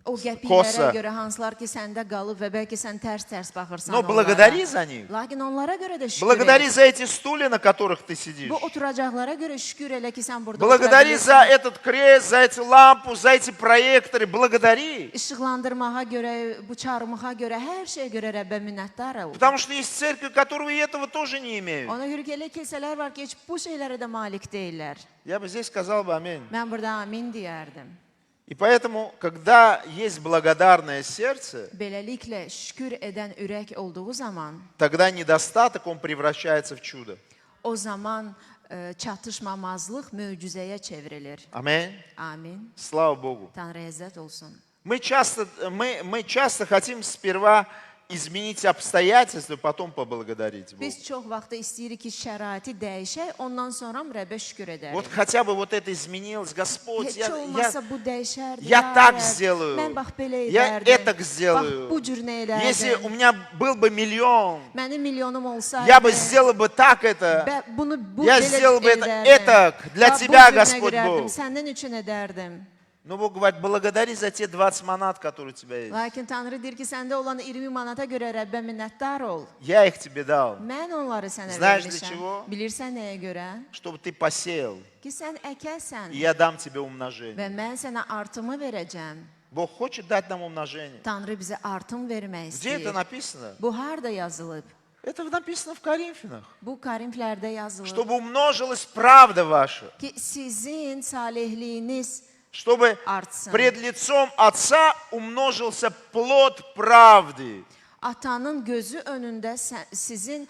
O qəpiklərə Kosa. görə hansılar ki səndə qalıb və bəlkə sən tərs-tərs baxırsan Но onlara. благодари за них. Lakin onlara görə də şükür Благодари et. за эти стулья, на которых ты сидишь. Bu oturacaqlara görə şükür elə ki sən burada Благодари otura за bilirsən. этот крест, за эту лампу, за эти проекторы. Благодари. İşıqlandırmağa görə, bu çarmıxa görə, hər şeyə görə Rəbbə minnətdar ol. Потому что есть церкви, которые и этого тоже не имеют. Ona görə ki, elə kilsələr var ki, heç bu şeylərə də malik deyirlər. Я бы здесь сказал бы аминь. Mən burada amin deyərdim. И поэтому, когда есть благодарное сердце, Beləliklə, şükür edən ürək olduğu zaman, тогда недостаток, он превращается в чудо. o zaman çatışmamazlıq möcüzəyə çevrilir. Аминь. Amin. Слава Богу. Tanrı izzət olsun. Мы часто хотим сперва изменить обстоятельства, потом поблагодарить Бога. Biz çox vaxt istəyirik ki, şəraiti dəyişək, ondan sonra Rəbbə şükür edərik. Вот хотя бы вот это изменилось, Господь, Heç olmasa bu dəyişərdi. я ya так Rəbb. сделаю, Mən bax belə я edərdim. это сделаю. Bax bu cür nə edərdim. Если у меня был бы миллион, Mənim milyonum olsaydı. я бы сделал бы так это. Bu Я belə сделал бы edərdim. это для Bax, bu тебя, cür nə Господь görərdim, Бог. Sənin üçün edərdim. Но Бог говорит, благодари за те 20 манат, которые у тебя есть. Lakin Tanrı deyir ki, səndə olan 20 manata görə Rəbbə minnətdar ol. Я их тебе dal, Mən onları sənə Знаешь, для vermişəm. чего? Bilirsən nəyə görə? чтобы ты посеял, Ki sən əkəsən и я dam тебе və умножение. mən sənə artımı verəcəm. Bог хочет dать нам умножение. Tanrı bizə artım vermək Где это istəyir. написано? Bu harda yazılıb? Это написано в Коринфянах. Bu Korinflərdə yazılıb. Чтобы умножилась правда ваша. Ki sizin salihliyiniz Чтобы artsın. пред лицом Отца умножился плод правды. Atanın gözü önündə sizin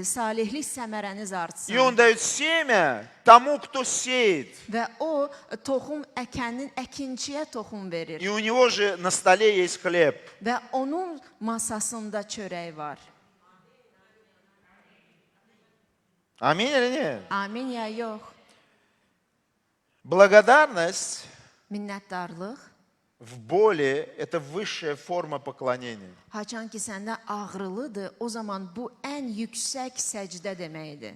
salihlik səmərəniz artsın. И Он дает семя тому, кто сеет. Və o toxum əkənin əkinçiyə toxum verir. И у него же на столе есть хлеб. Və onun masasında çörək var. Аминь или нет? Amin ya yox? Благодарность Minnətdarlıq, в боли – это высшая форма поклонения. haçan ki səndə ağrılıdır, o zaman bu ən yüksək səcdə deməkdir.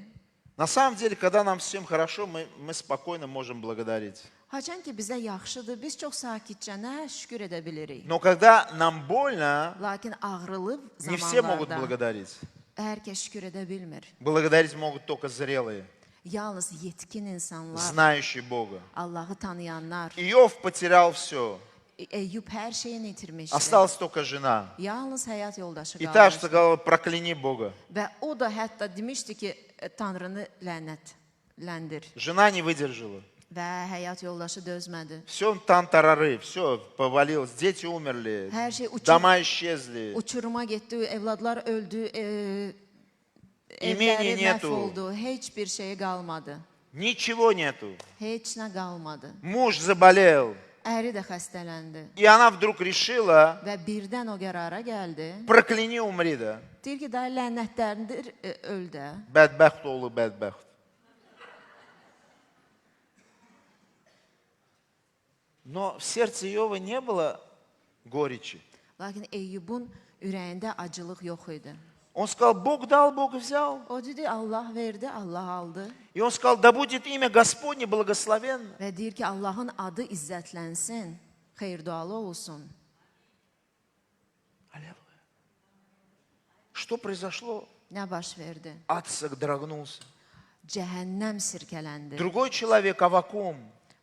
На самом деле, когда нам всем хорошо, мы спокойно можем благодарить. Haçan ki bizə yaxşıdır, biz çox sakitcənə şükür edə bilirik. Но когда нам больно, Lakin ağrılı не все могут zamanlarda благодарить. hər kəs şükür edə bilmir. Благодарить могут только зрелые, Yalnız yetkin insanlar, знающие Бога. Allahı tanıyanlar. Иов потерял все. Eyyub hər şeyini itirmişdi. Осталась только жена. Yalnız həyat yoldaşı И та qalmışdı. сказала, прокляни Бога. Və o da hətta demişdi ki, Tanrını lənətləndir. Жена не выдержала. Və həyat yoldaşı dözmədi. Все тан-тарары, все повалилось. Дети умерли, Hər şey дома исчезли. uçuruma getdi, evladlar öldü, İmeni evləri nету. məhv oldu, heç bir şey qalmadı. Ничего нету. Heç nə qalmadı. Mуж заболел. Əri də xəstələndi И она вдруг решила, və birdən o qərara gəldi. прокляни, умри, да. Deyir ki, daha lənətlərdir, öl də. Bədbəxt oğlu bədbəxt. Но в сердце Иова не было горечи. Lakin Eyyubun ürəyində acılıq yox idi. Он сказал, Бог дал, Бог взял. O dedi, Allah verdi, Allah aldı. И он сказал, да будет имя Господне благословенно. Və deyir ki, Allahın adı izzətlənsin, xeyir-dualı olsun. Аллилуйя. Что произошло? Nə baş verdi? Ад содрогнулся. Cəhənnəm sirkələndi. Другой человек, Авакум,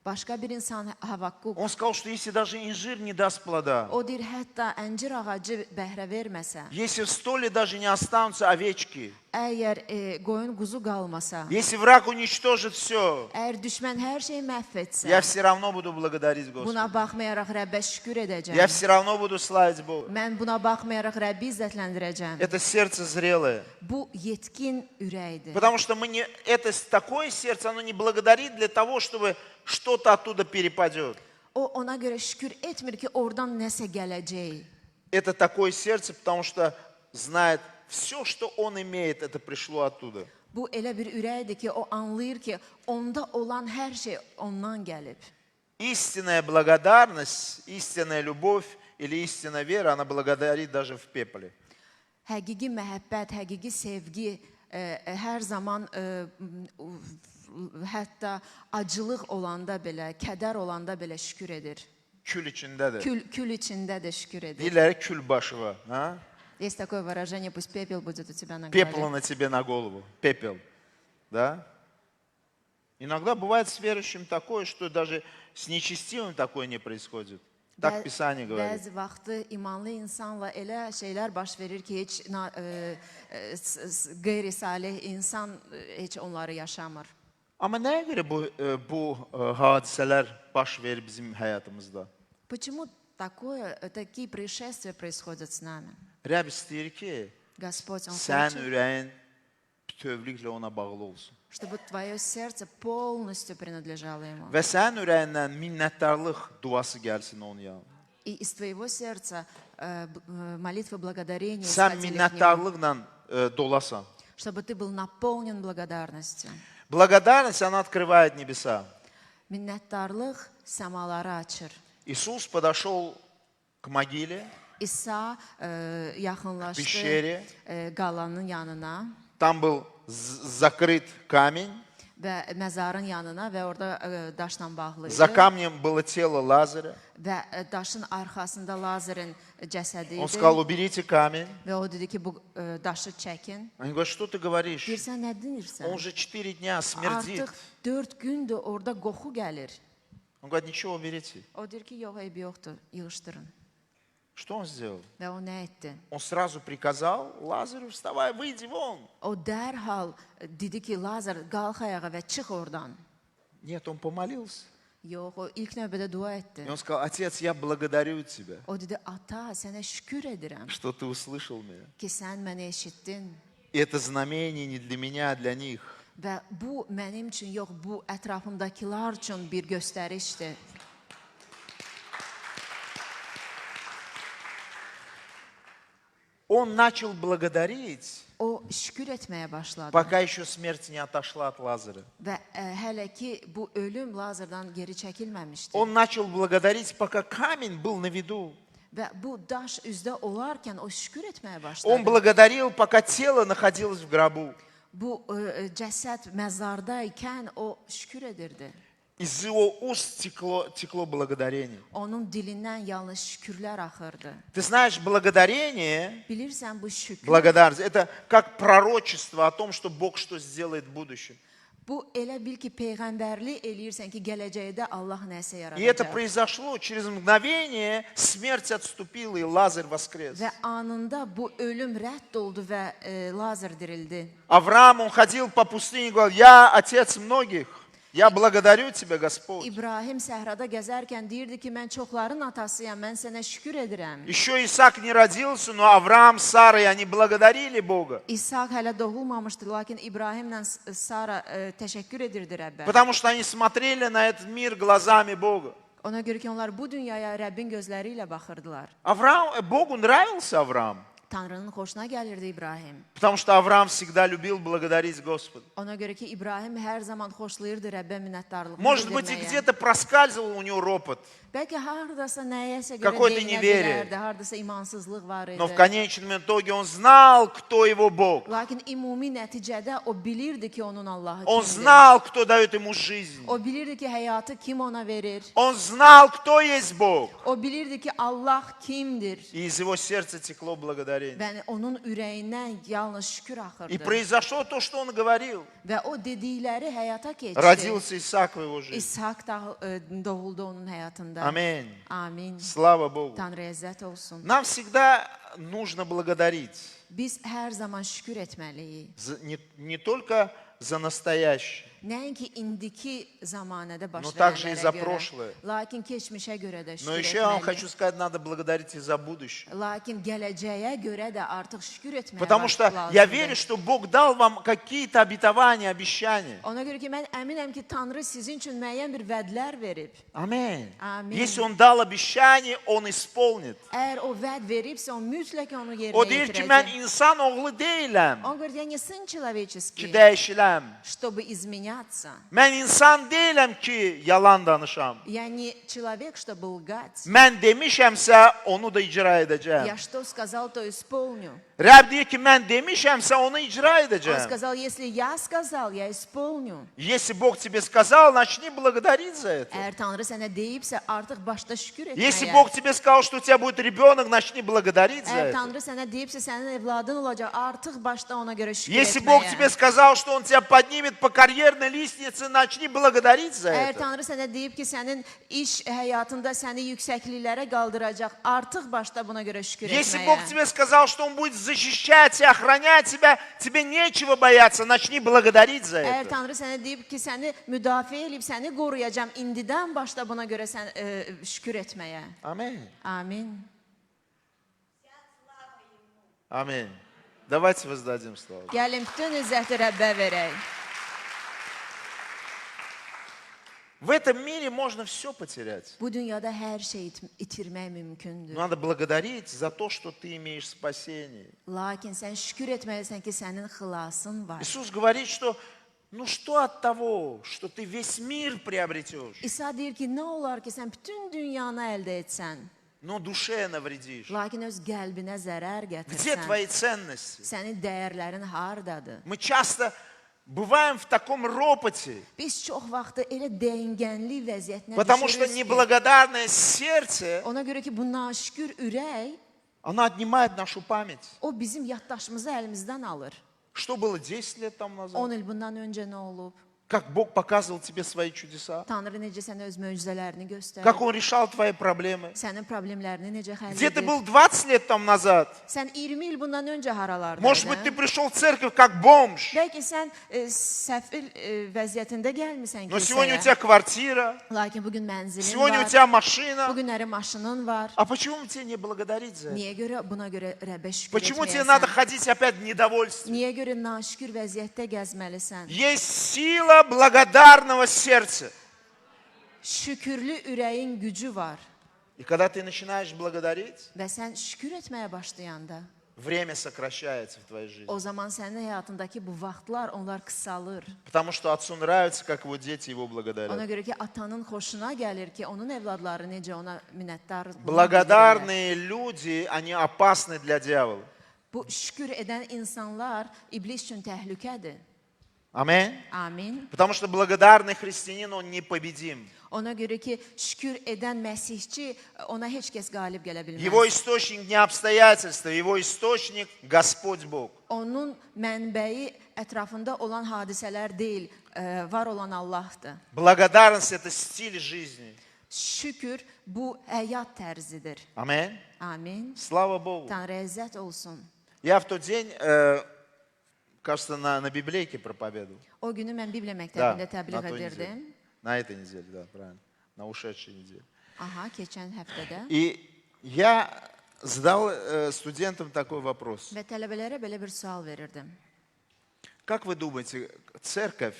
Başqa bir insan Havakkuk, он сказал, что если даже инжир не даст плода, o deyir, hətta əncir ağacı bəhrə verməsə, если в столе даже не останутся овечки, əgər qoyun quzu qalmasa, если враг уничтожит все, əgər düşmən hər şeyi məhv etsə, я все равно буду благодарить Господа. buna baxmayaraq Rəbbə şükür Я edəcəm. все равно буду славить Бога. Mən buna baxmayaraq Rəbbi izzətləndirəcəm. Это сердце зрелое. Bu yetkin ürəkdir. Потому что мы не, это такое сердце, оно не благодарит для того, чтобы что-то оттуда перепадет. O ona görə şükür etmir ki, oradan nəsə gələcək. Это такое сердце, потому что знает, все, что он имеет, это пришло оттуда. Bu elə bir ürəkdir ki, o anlayır ki, onda olan hər şey ondan gəlib. Истинная благодарность, истинная любовь или истинная вера, она благодарит даже в пепле. Həqiqi məhəbbət, həqiqi sevgi hər zaman hətta acılıq olanda belə, kədər olanda belə şükür edir. Kül içindedir. Kül içində də şükür edir. Дилер кюль башева. А? Есть такое выражение, пусть пепел будет у тебя на Пепла голове. на тебе на голову. Пепел. Да? Иногда бывает с верующим такое, что даже с nечестивым такое не происходит. Так Писание говорит. Bəzi vaxtı imanlı insanla elə şeylər baş verir ki, heç qeyri-salih insan heç onları yaşamır. Ama neye göre bu hadiseler baş verir bizim hayatımızda? Почему такие происшествия происходят с нами? Rəbb istəyir ki, Господь, Он sən хочет, ürəyin bütövlüklə ona bağlı olsun. чтобы твое сердце полностью принадлежало Ему. Və sənin ürəyindən minnətdarlıq duası gəlsin onun yanına. И из твоего сердца молитвы благодарения Sən исходили к Нему, minnətdarlıqla dolasan. чтобы ты был наполнен благодарностью. Благодарность, она открывает небеса. Minnətdarlıq səmaları açır. Иисус подошел к могиле, İsa yaxınlaşdı пещере. qalanın yanına. Там был закрыт камень. və məzarın yanına və orada daşla bağlı idi. За камнем было тело Лазаря. Və daşın arxasında Lazerin cəsədi Он idi. сказал, уберите камень. Və o dedi ki, bu daşı çəkin. Они говорят, что ты говоришь? Deyirsən, nə deyirsən? Он уже 4 дня смердит. Artıq 4 gündür orada qoxu gəlir. Он говорит, nичего, уберите. O deyir ki, yox, eybi yoxdur, yığışdırın. Что он сделал? Və o nə etdi? Он сразу приказал Лазарю, вставай, выйди вон. O dərhal dedi ki, Lazar, qalx ayağa və çıx oradan. Нет, он помолился. Yox, o ilk növbədə dua etdi. И он сказал, отец, я благодарю тебя, O dedi, ata, sənə şükür edirəm что ты услышал меня. ki, sən məni eşitdin. И это знамение не для меня, а для них. Və bu mənim üçün yox, bu ətrafımdakılar üçün bir göstərişdir. Он начал благодарить, O şükür etməyə başladı. пока еще смерть не отошла от Лазаря. Və hələ ki bu ölüm Lazardan geri çəkilməmişdi. Он начал благодарить, пока камень был на виду. Və bu daş üzdə olarkən o şükür etməyə Он başladı. благодарил, пока тело находилось в гробу. Bu cəsəd məzardaykən o şükür edirdi. Из его уст текло благодарение. Onun dilindən yalnız şükürlər axırdı. Ты знаешь, благодарение, Bilirsən bu şükür, благодарность, это как пророчество о том, что Бог что сделает в будущем. bu elə bil ki, peyğəmbərlik eləyirsən ki, gələcəkdə Allah nəsə И это yaradacaq. произошло. Через мгновение смерть отступила, и Лазарь воскрес. Və anında bu ölüm rədd oldu və Lazar dirildi. Авраам, он ходил по пустыне и говорил, я отец многих, я благодарю тебя, Господь. İbrahim səhrada gəzərkən deyirdi ki, mən çoxların atasıyam, mən sənə şükür edirəm. Еще Исаак не родился, но Авраам, Сара, и они благодарили Бога. İshak hələ doğulmamışdı, lakin İbrahimlə Sara təşəkkür edirdi Rəbbə. Потому что они смотрели на этот мир глазами Бога. Ona görə ki, onlar bu dünyaya Rəbbin gözləri ilə baxırdılar. Богу нравился Авраам. Tanrının xoşuna gəlirdi İbrahim. Потому что Авраам всегда любил благодарить Господа. Ona görə ki, İbrahim hər zaman xoşlayırdı Rəbbə minnətdarlığını Может быть, и bildirməyə. где-то проскальзывал у него ропот. Bəlkə hardasa nəyəsə görə Какое-то deyinə неверие. bilərdi, hardasa imansızlıq var idi. Но в конечном итоге он знал, кто его Бог. Lakin ümumi nəticədə o bilirdi ki, onun Allahı Он kimdir. знал, кто dает ему жизнь. O bilirdi ki, həyatı kim ona verir. Он знал, кто есть Бог. O bilirdi ki, Allah kimdir. И из его сердца текло благодарение. Və onun ürəyindən yalnız şükür И axırdı. произошло то, что он говорил. Və o dedikləri həyata keçdi. Родился Исаак в его жизни. İshak doğuldu onun həyatında. Аминь. Amin. Слава Богу. Tanrıya əzzət olsun. Нам всегда нужно благодарить. Biz hər zaman şükür etməliyik. Не только за настоящее, Nəinki indiki zamanədə baş Но также и за verənlərə görə, прошлое. lakin keçmişə görə də но şükür еще я вам etməliyik. хочу сказать, надо благодарить и за будущее. Lakin gələcəyə görə də artıq şükür etməyə Потому что lazımdır. я верю, что Бог дал вам какие-то обетования, обещания. Ona görə ki, mən əminəm ki, Tanrı sizin üçün müəyyən bir vədlər verib. Аминь. Amin. Если Он dал обещание, Он исполнит. Əgər o vəd veribsə, o mütləq onu yerinə O deyir ki, mən yetirəcək. insan oğlu deyiləm Он говорит, я не сын ki, человеческий, dəyişiləm. чтобы изменяться. Mən insan deyiləm ki, yalan danışam. Я не человек, чтобы лгать. Mən demişəmsə, onu da icra edəcəm. Я что сказал, то исполню. Rəbb deyir ki, mən demişəmsə, onu icra Он edəcəm. сказал, если я сказал, я исполню. Если Бог тебе сказал, начни благодарить за это. Əgər Tanrı sənə deyibsə, artıq başda şükür Если etməyə. Бог тебе сказал, что у тебя будет rебенок, начни благодарить за Əgər это. Tanrı sənə deyibsə, sənin evladın olacaq, artıq başda ona görə şükür Если Бог тебе etməyə. сказал, что Он тебя поднимет по карьерной лестнице, начни благодарить за Əgər это. Tanrı sənə deyib ki, sənin iş həyatında səni yüksəkliklərə qaldıracaq, artıq başda buna görə şükür Если etməyə. Бог тебе сказал, что Он будет защищать и охранять тебя, тебе nечего бояться, начни благодарить за Əgər это. Tanrı sənə deyib ki, səni müdafiə edib, səni qoruyacağam, indidən başda buna görə sən şükür etməyə. Аминь. Amin. Аминь. Давайте воздадим славу. Gəlin bütün izzəti Rəbbə verək. В этом мире можно все потерять. Bu dünyada hər şey itirmək mümkündür. Надо благодарить за то, что ты имеешь спасение. Lakin sən şükür etməlisən ki, sənin xilasın var. Иисус говорит, что ну что от того, что ты весь мир приобретешь, İsa deyir ki, nə olar ki, sən bütün dünyanı əldə etsən, но душе навредишь? lakin öz qəlbinə zərər Где gətirsən. твои ценности? Sənin dəyərlərin hardadır? Мы часто бываем в таком ропоте, Biz çox vaxtı elə deyingənli vəziyyətinə потому что düşürük ki, неблагодарное сердце, ona görə ki, bu naşükür ürək, оно отнимает нашу память. o bizim yaddaşımızı əlimizdən alır. Что было 10 лет тому 10 назад? il bundan öncə nə olub? Как Бог показывал тебе свои чудеса? Tanrı necə sənə öz möcüzələrini göstərir? Как Он решал твои проблемы? Sənin problemlərini necə həll Где ты edir? был 20 lет тому назад? Sən 20 il bundan öncə haralardaydın? Может быть, ты пришел в церковь как бомж, Bəlkə sən səfil vəziyyətində gəlmisən но сегодня у тебя kilsəyə. квартира, Lakin bugün mənzilin сегодня у var, тебя машина. bugünləri maşının var. А почему тебе не благодарить за это? Niyə görə buna görə Rəbbə şükür Почему тебе надо etməyəsən? ходить опять в недовольстве? Niyə görə naşükür vəziyyətdə gəzməlisən? Есть сила благодарного сердца. Şükürlü ürəyin gücü var И когда ты начинаешь благодарить, və sən şükür etməyə başlayanda, время сокращается в твоей жизни. o zaman sənin həyatındakı bu vaxtlar onlar qısalır. Потому что отцу нравится, как его дети его Ona благодарят. görə ki, atanın xoşuna gəlir ki, onun evladları necə ona minnətdar. Благодарные люди, они опасны для дьявола. Bu şükür edən insanlar iblis üçün təhlükədir. Аминь. Amin. Потому что благодарный христианин, он непобедим. Ona görə ki, şükür edən məsihçi ona heç kəs qalib gələ bilməz. Его источник не обстоятельства, его источник Господь Бог. Onun mənbəyi ətrafında olan hadisələr deyil, var olan Allahdır. Благодарность – это стиль жизни. Şükür bu həyat tərzidir. Аминь. Amin. Слава Богу. Tanrı izzət olsun. Я в тот день, кажется, на библейке проповедовал. O günü mən Bibliya Да, məktəbində на təbliğ той неделе. edirdim. На этой неделе, да, правильно. На ушедшей неделе. Aha, keçən həftədə. И я задал студентам такой вопрос. Və tələbələrə belə bir sual verirdim. Как вы думаете, церковь,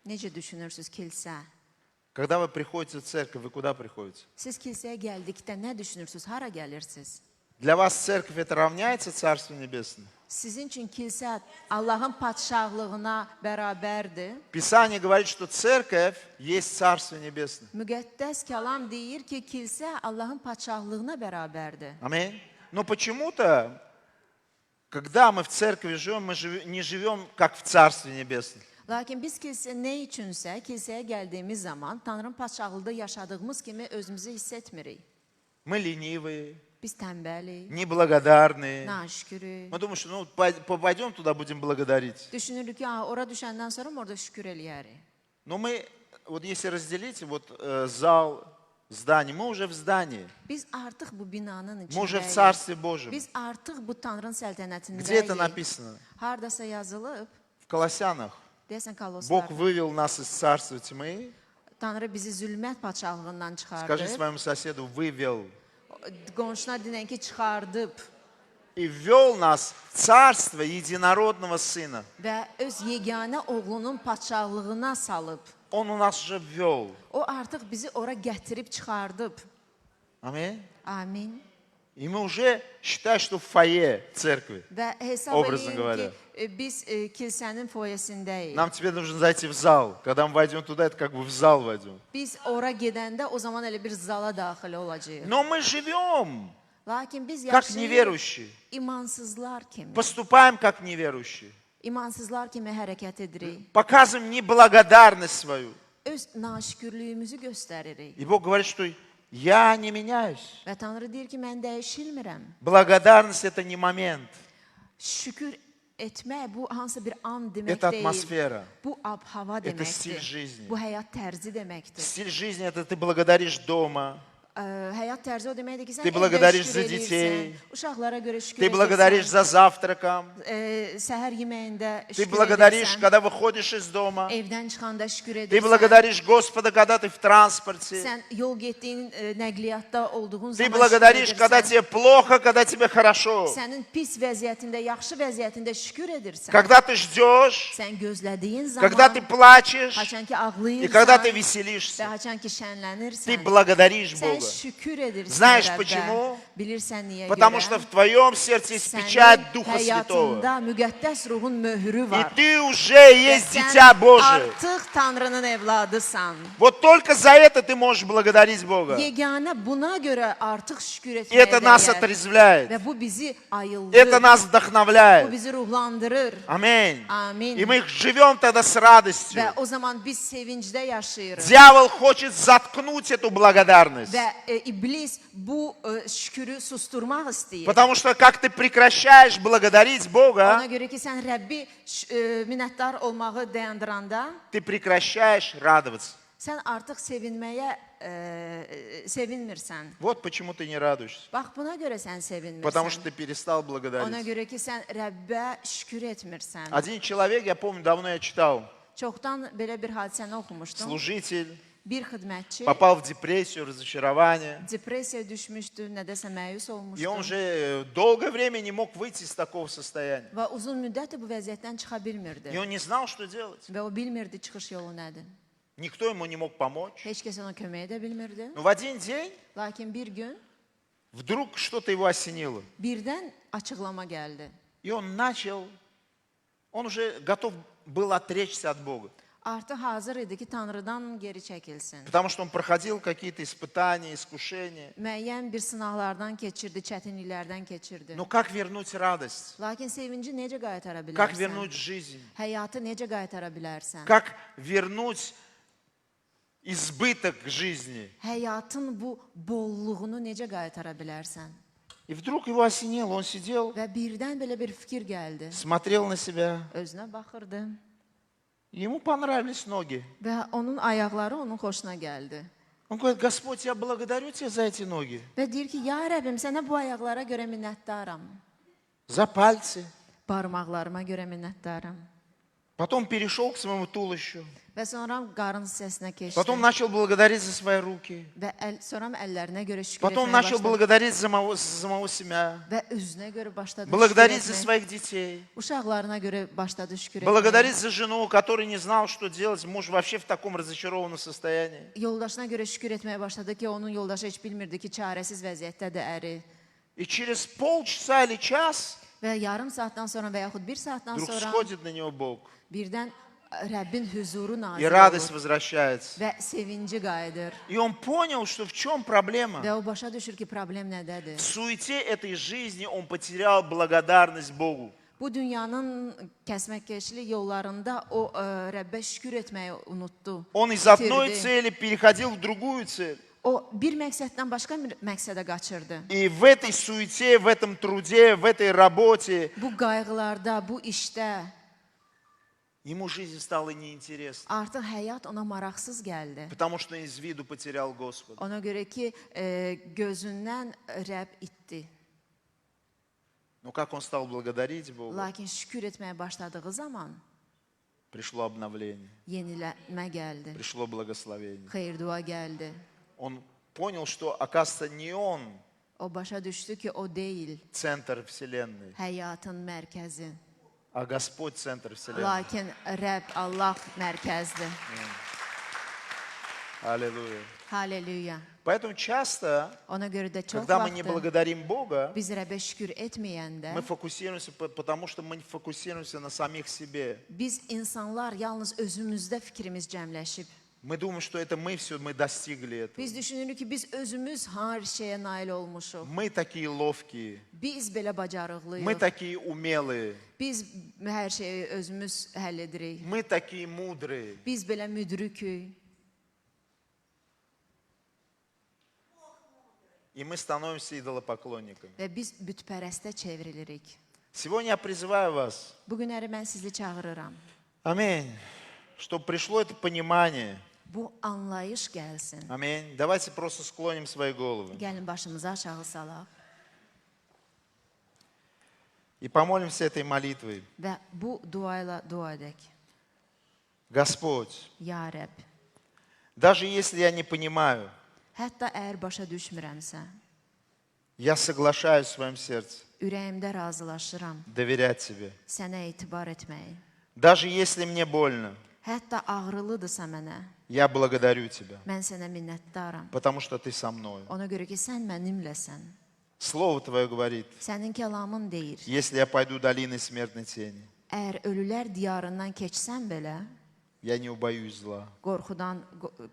Necə düşünürsüz kilsə? когда вы приходите в церковь, вы куда приходите? Siz kilsəyə gəldikdə nə düşünürsüz? Hara gəlirsiniz? Для вас церковь это равняется Царству Небесному? Sizin üçün kilsə Allahın padşahlığına bərabərdir. Писание говорит, что церковь есть Царство Небесное. Müqəddəs kəlam deyir ki, kilsə Allahın padşahlığına bərabərdir. Аминь. Но почему-то, когда мы в церкви живем, мы не живем как в Царстве Небесном. Lakin biz kilsə nə üçünsə, kilsəyə gəldiyimiz zaman Tanrının padşahlığında yaşadığımız kimi özümüzü hiss etmirik. Мы ленивые, Biz tənbəlik, неблагодарные. naşükürük. Мы думаем, что ну, пойдем туда, будем благодарить. Düşünürük ki, ora düşəndən sonra orada şükür eləyərik. Но мы, вот если разделить, вот зал, здание, мы уже в здании. Biz artıq bu binanın Мы уже в içindəyik. Царстве Божьем. Biz artıq bu Tanrının Где это səltənətindəyik. написано? Hardasa yazılıb, В Колоссянах. deyəsən Бог Koloslar. вывел нас из царства тьмы. Tanrı bizi zülmət padşahlığından Скажи çıxardı. своему соседу, вывел. Qonşuna dinən ki, çıxardıb И ввел нас в царство единородного Сына. və öz yeganə oğlunun padşahlığına salıb. Он у нас уже ввел. O artıq bizi ora gətirib çıxardıb. Аминь. Amin. И мы уже считаем, что в фойе церкви. Və hesab Obrazно edin говоря. ki, biz kilsənin foyesindəyik. Нам теперь нужно зайти в зал. Когда мы войдем туда, это как бы в зал войдем. Biz ora gedəndə o zaman elə bir zala daxil olacağıq. Но мы живем Lakin biz как yaşayırıq неверующие. imansızlar kimi. Поступаем как неверующие. İmansızlar kimi hərəkət edirik. Показываем неблагодарность свою. Öz naşükürlüyümüzü göstəririk. И Бог говорит, что я не меняюсь. Və Tanrı deyir ki, mən dəyişilmirəm. Благодарность это не момент. Şükür etmək bu hansı bir an demək Это deyil. атмосфера. Bu ab-hava Это стиль deməkdir. жизни. Bu həyat tərzi deməkdir. Стиль жизни это ты благодаришь дома. Həyat tərzi o deməkdir ki, sən Ты evdə благодаришь şükür за eləyirsən, детей. uşaqlara görə şükür Ты благодаришь за завтраком. səhər yeməyində Ты şükür благодаришь, edirsən, когда выходишь из дома. evdən çıxanda şükür Ты edirsən, благодаришь Господа, когда ты в транспорте. sən yol getdiyin nəqliyyatda olduğun Ты zaman благодаришь, şükür когда edirsən, тебе плохо, когда тебе хорошо. sənin pis vəziyyətində, yaxşı vəziyyətində şükür edirsən, Когда ты ждешь, sən gözlədiyin когда zaman, ты плачешь haçan ki и когда ты ağlayırsan və веселишься. haçan ki Ты şənlənirsən, благодаришь sən Бога. şükür edirsən Знаешь Rəbbə. почему? Bilirsən niyə Потому görə? что в твоем сердце есть Sənin печать Духа Святого. həyatında müqəddəs ruhun möhrü И var. ты уже Və есть sən дитя Божие. artıq Tanrının evladısan. Вот только за это ты можешь благодарить Бога. Yeganə buna görə artıq şükür И etməyə это нас dəyər. отрезвляет. Və bu bizi ayıldır. Это нас Bu вдохновляет. bizi ruhlandırır. Аминь. Amin. И мы живем тогда с радостью. Və o zaman biz sevincdə yaşayırıq. Дьявол хочет заткнуть эту благодарность. Və iblis bu şükürü susturmaq istəyir. Потому что как ты прекращаешь благодарить Ona Бога, görə ki, sən Rəbbi minnətdar olmağı dayandıranda, ты прекращаешь радоваться. sən artıq sevinməyə sevinmirsən. Вот почему ты не радуешься. Bax, buna görə sən Потому что sevinmirsən. ты перестал Ona благодарить. görə ki, sən Rəbbə şükür etmirsən. Один человек, я помню, давно я читал, Çoxdan belə bir hadisəni oxumuşdum. служитель, Bir xidmətçi попал в депрессию, разочарование. depressiyaya düşmüşdü, nədəsə məyus И он olmuşdu. уже долгое время не мог выйти из такого состояния. Və uzun müddətdir bu vəziyyətdən çıxa И bilmirdi. он не знал, что делать. Və o bilmirdi çıxış yolu nədir. Никто ему не мог помочь. Heç kəs ona kömək edə bilmirdi. Но в один день Lakin bir gün вдруг что-то его осенило. birdən açıqlama gəldi. И он уже готов был отречься от Бога. Artıq hazır idi ki, Tanrıdan geri çəkilsin. Потому что он проходил какие-то испытания, искушения. Müəyyən bir sınaqlardan keçirdi, çətinliklərdən keçirdi. Но как вернуть радость? Lakin sevinci necə qaytara Как bilərsən? вернуть жизнь? Həyatı necə qaytara bilərsən? Как вернуть избыток жизни? Həyatın bu bolluğunu necə qaytara bilərsən? И вдруг его осенило. Он сидел, Və birdən belə bir fikir gəldi. смотрел на себя. Özünə baxırdı Ему понравились ноги. və onun ayaqları onun xoşuna gəldi. Он говорит: Господь, я благодарю Тебя за эти ноги, Və deyir ki, ya Rəbbim, sənə bu ayaqlara görə minnətdaram. за пальцы. Barmaqlarıma görə minnətdaram. Потом перешел к своему туловищу. Və sonra qarın hissəsinə keçdi. Потом начал благодарить за свои руки. Və sonra əllərinə görə şükür Потом etməyə начал başladı. благодарить за самого себя. Və üzünə görə başladı Благодарить за şükür etməyə. своих детей. Uşaqlarına görə başladı şükür etməyə. Благодарить за жену, который не знал, что делать. Муж вообще в таком разочарованном состоянии. Yoldaşına görə şükür etməyə başladı ki, onun yoldaşı heç bilmirdi ki, çarəsiz vəziyyətdədir əri. И через полчаса или час Və yarım saatdan sonra və yaxud bir saatdan вдруг sonra сходит на него Бог. birdən Rəbbin huzuru И nazil радость olur возвращается. və sevinci qayıdır. И он понял, что в чем проблема. Və o başa düşür ki, problem nədədir? В суете этой жизни он потерял благодарность Богу. Bu dünyanın kəsməkkeşli yollarında o Rəbbə şükür etməyi unutdu. Он из одной itirdi. цели переходил в другую цель. O bir məqsəddən başqa bir məqsədə qaçırdı. И в этой суете, в этом труде, в этой работе Bu qayğılarda, bu işdə ему жизнь стала неинтересна. artıq həyat ona maraqsız gəldi. Потому что из виду потерял Господа. Ona görə ki, gözündən Rəbb itdi. Но как он стал благодарить Бога, Lakin şükür etməyə başladığı zaman пришло обновление, yenilənmə gəldi. пришло благословение. Xeyir-dua gəldi. Он понял, что, оказывается, не он O başa düşdü ki, o deyil центр Вселенной, həyatın mərkəzi. а Господь центр Вселенной. Lakin Rəbb, Allah mərkəzdir. Аллилуйя. Halleluya. Поэтому часто, Ona görə də çox когда мы не vaxtı благодарим Бога, biz Rəbbə şükür etməyəndə мы фокусируемся, потому что мы фокусируемся на самих себе. biz insanlar yalnız özümüzdə fikrimiz cəmləşib. Мы думаем, что это мы все, мы достигли этого. Biz düşünürük ki, biz özümüz hər şeyə nail olmuşuq. Мы такие ловкие, Biz belə мы bacarıqlıyıq. такие умелые, Biz hər şeyi özümüz həll edirik. мы такие mудрые. Biz belə müdrükük. И мы становимся идолопоклонниками. Və biz bütpərəstə çevrilirik. Сегодня я призываю вас, Bu günləri mən sizi çağırıram. аминь, чтобы пришло это понимание. Bu anlayış gəlsin. Аминь. Давайте просто склоним свои головы Gəlin başımızı aşağı salaq и помолимся этой молитвой. və bu dua ilə dua edək. Господь, Ya Rəbb, даже если я не понимаю, hətta əgər başa düşmürəmsə, я соглашаюсь в своем сердце ürəyimdə razılaşıram доверять Тебе. sənə etibar etməyi. Даже если мне больно, Hətta ağrılıdırsa mənə, я благодарю Тебя, mən sənə minnətdaram. потому что Ты со мной. Ona görə ki, sən mənimləsən. Слово Твое говорит, Sənin kəlamın deyir. если я пойду долиной смертной тени, Əgər ölülər diyarından keçsəm belə, я не убоюсь зла, qorxudan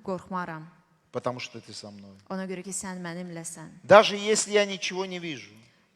qorxmaram. потому что Ты со mной. Ona görə ki, sən mənimləsən. Даже если я nичего не вижу,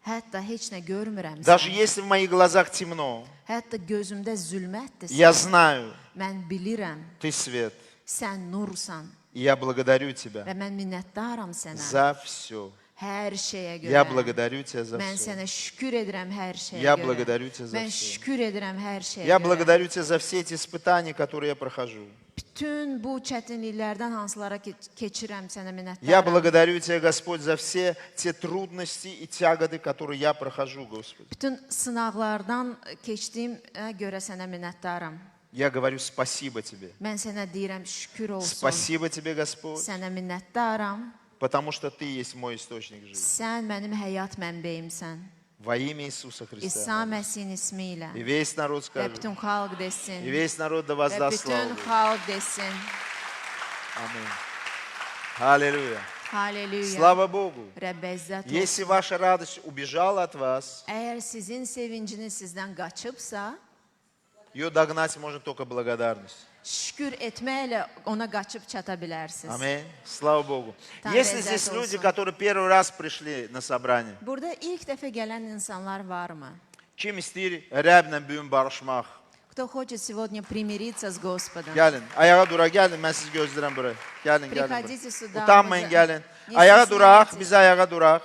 Hətta heç nə görmürəmsə, даже если в моих глазах темно, hətta gözümdə zülmətdirsə, я знаю, mən bilirəm, Ты свет. sən nursan И я благодарю Тебя və mən minnətdaram sənə. за все. Hər şeyə görə. Я благодарю Тебя за Mən все. sənə şükür edirəm hər şeyə Я görə. благодарю Тебя за Mən все. şükür edirəm hər şeyə Я görə. благодарю Тебя за все эти испытания, которые я прохожу. Bütün bu çətinliklərdən hansılara keçirəm sənə Я minnətdaram. благодарю Тебя, Господь, за все те трудности и тяготы, которые я прохожу, Господи. Bütün sınaqlardan keçdiyim görə sənə minnətdaram. Я говорю спасибо Тебе. Mən sənə deyirəm şükür olsun. Спасибо Тебе, Господь, Sənə minnətdaram. потому что Ты есть мой источник жизни. Sən mənim həyat mənbəyimsən. Во имя Иисуса Христа. İsa Məsihin ismi ilə. И весь народ Və скажет. bütün xalq И desin. весь народ да Və воздаст славу. bütün xalq desin. Аминь. Аллилуйя. Haleluya. Слава Богу. Rəbbə izzət olsun. Если ваша радость убежала от вас, Əgər sizin sevinciniz sizdən qaçıbsa, ее догнать можно только благодарность. şükür etməklə ona qaçıb çata bilərsiniz. Аминь. Слава Богу. Там Если везде здесь это люди, усо. которые первый раз пришли на собрание, Burada ilk dəfə gələn insanlar varmı? kim istəyir Rəblə bu gün barışmaq? Кто хочет сегодня примириться с Господом? Gəlin, ayağa dura, gəlin, mən sizi gözləyirəm bura. Gəlin, gəlin. Приходите bura. сюда. Utanmayın, gəlin. Не Ayağa duraq, стесняйтесь. biz ayağa duraq.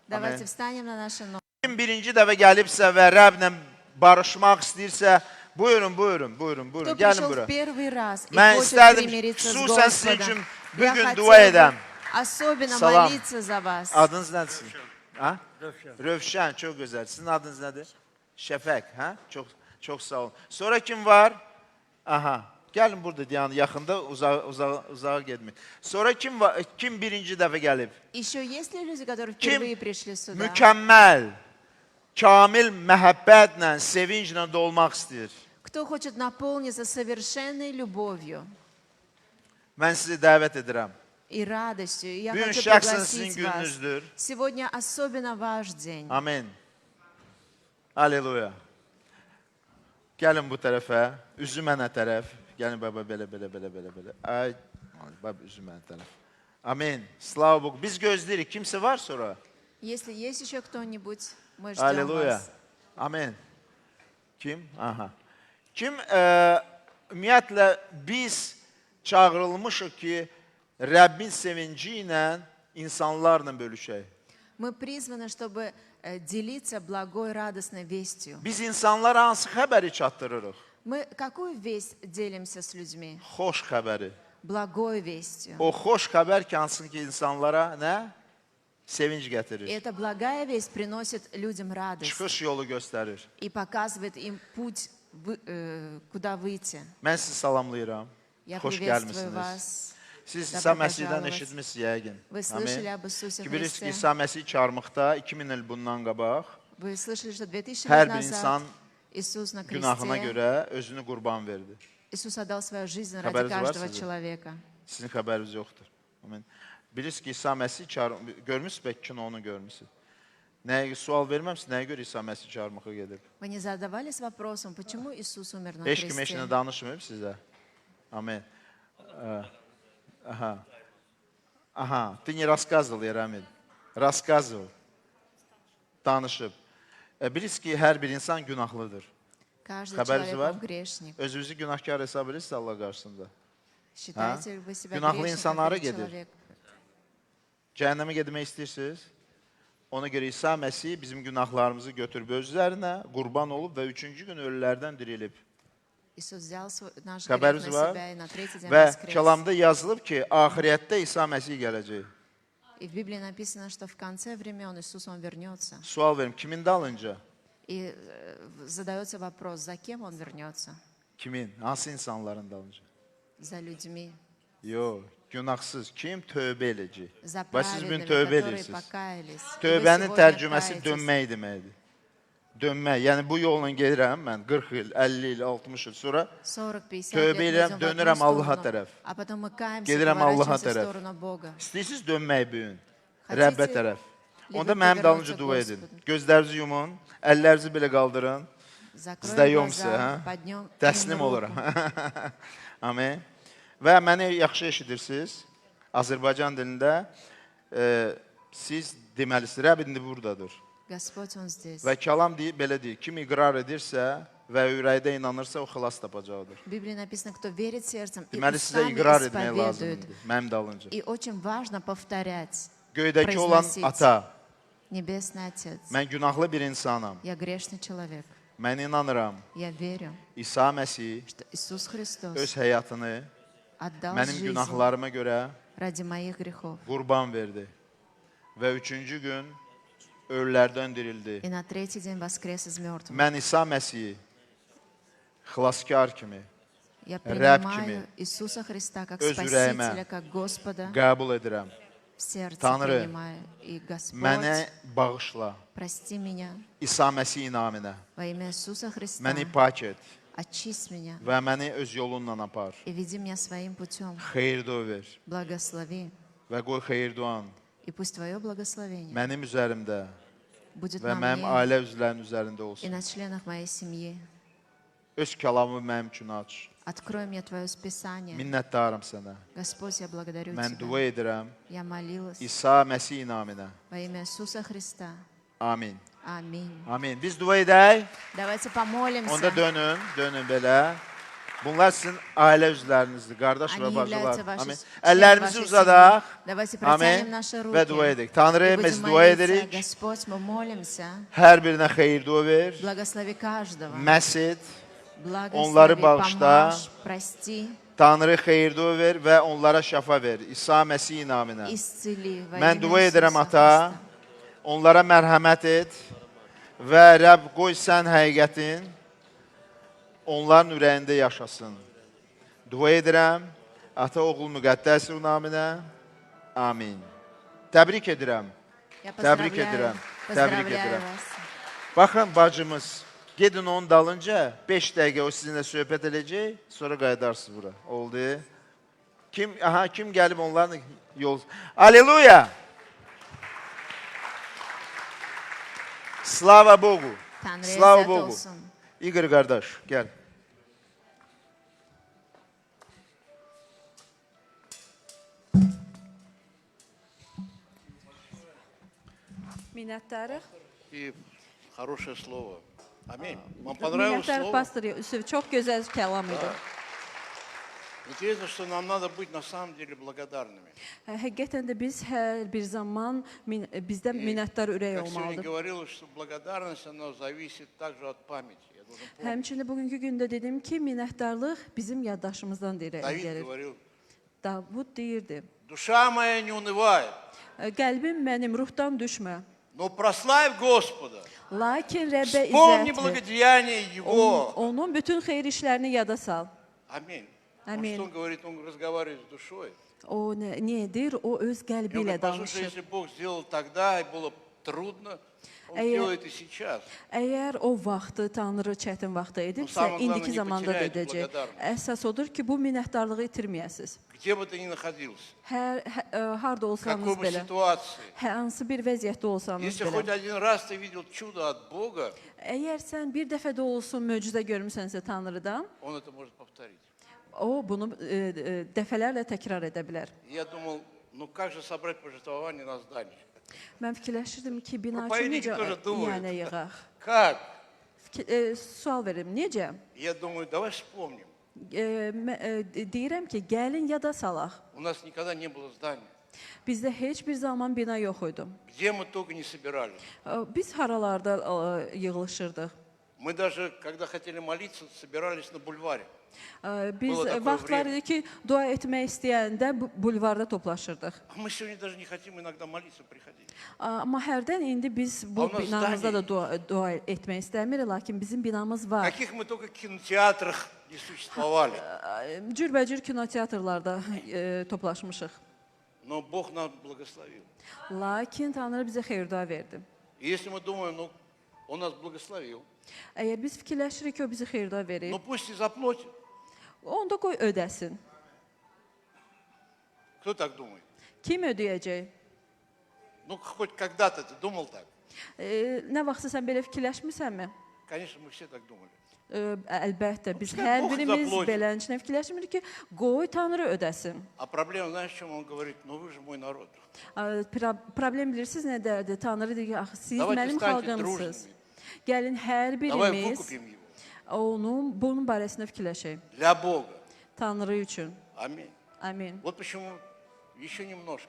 Давайте встанем на наши ноги. Kim birinci dəfə gəlibsə və Rəblə barışmaq istəyirsə, buyurun, buyurun, buyurun, Кто buyurun. Gəlin пришел bura. в первый раз и Mən хочет istərdim примириться с xüsusən sizin Господом, üçün я bugün хотел dua бы edəm. особенно Salam. молиться за вас. Adınız nədir sizin? Ha? Rövşən, çox gözəl. Sizin adınız nədir? Şəfək, hə? Çox sağ olun. Sonra kim var? Aha. Gəlin burada, yəni yaxında, uzağa getməyin. Sonra kim birinci dəfə gəlib? Еще есть ли люди, которые Kim впервые пришли сюда? mükəmməl, kamil məhəbbətlə, sevinclə dolmaq istəyir? Кто хочет наполниться совершенной любовью Mən sizi dəvət edirəm. и радостью? Я Bu gün хочу şəxsən sizin пригласить вас. gününüzdür. Сегодня особенно ваш день. Amin. Aleluya. Gəlin bu tərəfə, üzü mənə tərəf. Gəlin baba belə. Ay, baba üzü mənə tərəf. Amin. Slava Bogu. Biz gözləyirik. Kimsə var sonra? Если есть еще кто-нибудь, мы ждем Aleluya. вас. Amin. Kim? Aha. Kim? Ümumiyyətlə biz çağırılmışıq ki, Rəbbin sevinci ilə insanlarla bölüşək. Мы призваны, чтобы делиться благой, радостной вестью. Biz insanlara hansı xəbəri çatdırırıq? Мы какую весть делимся с людьми? Xoş xəbəri. Благой вестью. O xoş xəbər ki, hansı ki insanlara nə? Sevinç И gətirir. эта благая весть приносит людям радость Çıxış yolu göstərir. и показывает им путь, куда выйти. Mən sizi salamlayıram. Я Xoş приветствую gəlmisiniz. вас. Siz Добро İsa Məsihdən пожаловать. eşitmişsiniz yəqin. Вы слышали об Иисусе Ki bilirsiniz ki, Христе? İsa Məsih çarmıqda 2000 il bundan qabaq Вы слышали, что 2000 hər лет bir insan назад Иисус на günahına кресте, görə özünü qurban verdi. Иисус отдал свою жизнь Haberiniz ради var каждого sizin? человека. Sizin xəbəriniz yoxdur. Amin. Bilirsiniz ki, İsa Məsih görmüsünüz bəlkə kinonu görmüsünüz. Nəyə sual verməmsiniz, nəyə görə İsa Məsih çarmıxa gedib? Вы не задавались вопросом, почему Иисус умер на Heç kim heç кресте? nə danışmayıb sizə. Amin. Ага. Ага, ты не рассказывал, Ярамин. Рассказывал. Danışıb. Bilirsiniz ki, hər bir insan günahlıdır. Каждый Haberiniz человек, var? он грешник. Özünüzü günahkar hesab edirsiniz Allah qarşısında. Считаете ли вы себя Günahlı грешником insanlara как gedir. человек? Cəhənnəmə getmək istəyirsiniz? Ona görə İsa Məsih bizim günahlarımızı götürüb öz üzərinə, qurban olub və 3-cü gün ölülərdən dirilib. Иисус взял наш Haberiniz грех на var? себя и на третий день Və воскрес. kəlamda yazılıb ki, axirətdə İsa Məsih gələcək. И в Библии написано, что в конце времен Иисус, Он вернется. Sual verim, kimin dalınca? И задается вопрос, за кем Он вернется? Kimin? Hansı insanların dalınca? За людьми, Yox, günahsız. Kim tövbə eləcək? за Və siz bugün праведными, tövbə которые edirsiniz. покаялись. И вы Tövbənin сегодня tərcüməsi каетесь. dönmək deməkdir. dönmək. Yəni bu yolla gedirəm mən 40 il, 50 il, 60 il sonra 40-50 Tövbə лет edirəm, мы идем в dönürəm одну Allaha сторону, tərəf. а потом мы каемся, Gedirəm Allaha поворачиваемся в tərəf. сторону Бога. İstəyirsiniz dönmək bu gün? Хотите Rəbbə tərəf. ли Onda вы mənim dalınca повернуться к dua edin. Господу? Gözlərinizi yumun, əllərinizi belə qaldırın. Закроем Сдаёмся, глаза, а? поднем Təslim руку. oluram. Amin. Və məni yaxşı eşidirsiniz. Azərbaycan dilində siz deməlisiniz, Rəbb indi buradadır. Господь, Он здесь. Və kəlam belə deyir, kim iqrar edirsə və ürəkdə inanırsa o xilas tapacaqdır. В Библии написано, кто верит сердцем и Deməli sizə устами iqrar etmək исповедует. lazımdır, mənim dalınca. И очень важно повторять. Göydəki olan произносить. ata, Небесный Отец, mən günahlı bir insanam. я грешный человек. Mən inanıram, Я верю, İsa Məsih что Иисус Христос öz həyatını отдал mənim жизнь günahlarıma görə ради моих грехов. qurban verdi. Və üçüncü gün ölülərdən dirildi. И на третий день воскрес из мертвых. Mən İsa Məsihi xilaskar kimi Я Раб принимаю kimi Иисуса Христа как öz ürəyimə Спасителя, как Господа qəbul edirəm. в сердце Tanrı, принимаю. И Господь, Mənə bağışla прости меня İsa Məsih naminə. во имя Иисуса Христа. Məni pak et Очисть меня və məni öz yolundan apar. и веди меня своим путем. Xeyir-dua ver Благослови. və qoy xeyir-duan И пусть Твое благословение mənim üzərimdə будет və на mənim мне ailə üzvlərinin üzərində и olsun. на членах моей семьи. Öz kəlamı mənim üçün aç. Открой мне Твое Списание. Minnətdaram sənə. Господь, я благодарю Mən Тебя. dua edirəm Я молилась İsa Məsih naminə. во имя Иисуса Христа. Amin. Аминь. Amin. Biz dua edək. Давайте помолимся. Onda dönün belə. Bunlar sizin ailə üzvlərinizdir, qardaş və Они являются bacılar. вашей Amin. членами Əllərimizi вашей uzadaq. семьи. Давайте Amin. протянем наши руки. Və dua edək. Tanrı, И biz будем dua молиться. edirik. Господь, мы молимся. Hər birinə xeyir dua ver. Благослови каждого. Məsid. Благослови, onları bağışla. помажь, прости, Tanrı xeyir dua ver və onlara şəfa ver. İsa Məsih naminə. исцели во Mən имя dua edirəm Иисуса ata. Христа. Onlara mərhəmət et və Rəbb qoy sən həqiqətin onların ürəyində yaşasın. Dua edirəm ata oğul müqəddəs ruh naminə. Amin. Təbrik edirəm. Я Təbrik поздравляю, edirəm. Təbrik поздравляю edirəm. вас. Baxın bacımız, gedin onun dalınca 5 dəqiqə o sizinlə söhbət edəcək, sonra qayıdarsınız bura. Oldu. Kim gəlib onların yol. Aleluya! Slava Bogu. Tanrı'ya Slava izzət Bogu. olsun. İqor qardaş, gəl. Minnətdarıq. И хорошее слово. Аминь. Вам понравилось Minnətdarıq слово? pastor Yusuf. Çox gözəl kəlam idi. Интересно, что нам надо быть на самом деле благодарными. Həqiqətən də biz hər bir zaman bizdə minnətdar ürək Как сегодня olmalıdır. говорилось, что благодарность, она зависит также от памяти. Я должен помнить. Həmçinin bugünkü gündə dedim ki, minnətdarlıq bizim yaddaşımızdan Давид gəlir. говорил, Davud deyirdi: душа моя не унывает, Qəlbim mənim ruhdan düşmə. но прославь Господа. Lakin Rəbbə Вспомни izzət ver. благодеяния Его. Onun bütün xeyir işlərini yada sal. Аминь. Аминь. Что он говорит? Он разговаривает с душой. O nə edir? O öz И он qəlbi ilə говорит, послушай, danışır. если Бог сделал тогда, и было trudно, Он А я- делает и сейчас. Əgər o vaxtı Tanrı çətin vaxtı edibsə, samое glавное, indiki не zamanda da потеряйте edəcək. благодарность. Əsas odur ki, bu minnətdarlığı itirməyəsiniz. Где бы ты ни находился, Harda в olsanız какой бы belə, ситуации, hansı bir vəziyyətdə olsanız если хоть belə. один раз ты видел чудо от Бога, Əgər sən bir dəfə də olsun möcüzə görmüsənsə Tanrıdan, Он это может повторить. o bunu dəfələrlə təkrar edə bilər. И я думал, ну как же собрать пожертвование на здание? Mən fikirləşirdim ki, bina üçün Proповедники necə тоже думают. yəni yığaq? Как? Sual verim, necə? И я думаю, давай вспомним. Deyirəm ki, gəlin yada salaq. У нас никогда не было здания. Bizdə heç bir zaman bina yox idi. Где мы только не собирались. Biz haralarda yığılışırdıq. Мы даже, когда хотели молиться, собирались на бульваре. Biz Было такое vaxtlar время. idi ki, dua etmək istəyəndə bulvarda toplaşırdıq. А мы сегодня даже не хотим иногда молиться, приходить. Amma hərdən indi biz bu Amma binamızda zdание- da dua etmək istəmirik, lakin bizim binamız В var. каких мы только кинотеатрах не существовали. Cürbəcür kinoteatrlarda toplaşmışıq. Но Бог нас благословил. Lakin Tanrı bizə xeyir-dua verdi. И если мы думаем, ну Он нас благословил. Əgər biz fikirləşirik ki, o bizi xeyirdə verib, Ну пусть и заплатит. onda qoy ödəsin. Кто так думает? Kim ödəyəcək? Ну, хоть когда-то ты думал так? Nə vaxtsa sən belə fikirləşmisənmi? Конечно, мы все так думали. Əlbəttə, biz Pускай hər Bog birimiz zaplатит. beləncə fikirləşmirik ki, qoy Tanrı ödəsin. А проблема, знаешь, в чем он говорит? Ну вы же мой narod. Problem bilirsiniz nədədir? Tanrı deyir ki, axı siz Давайте mənim станьте xalqımsınız. дружными. Gəlin hər Давай birimiz выкупим его. bunun barəsində fikirləşək. Для Бога. Tanrı üçün. Аминь. Amin. Вот почему еще немножко.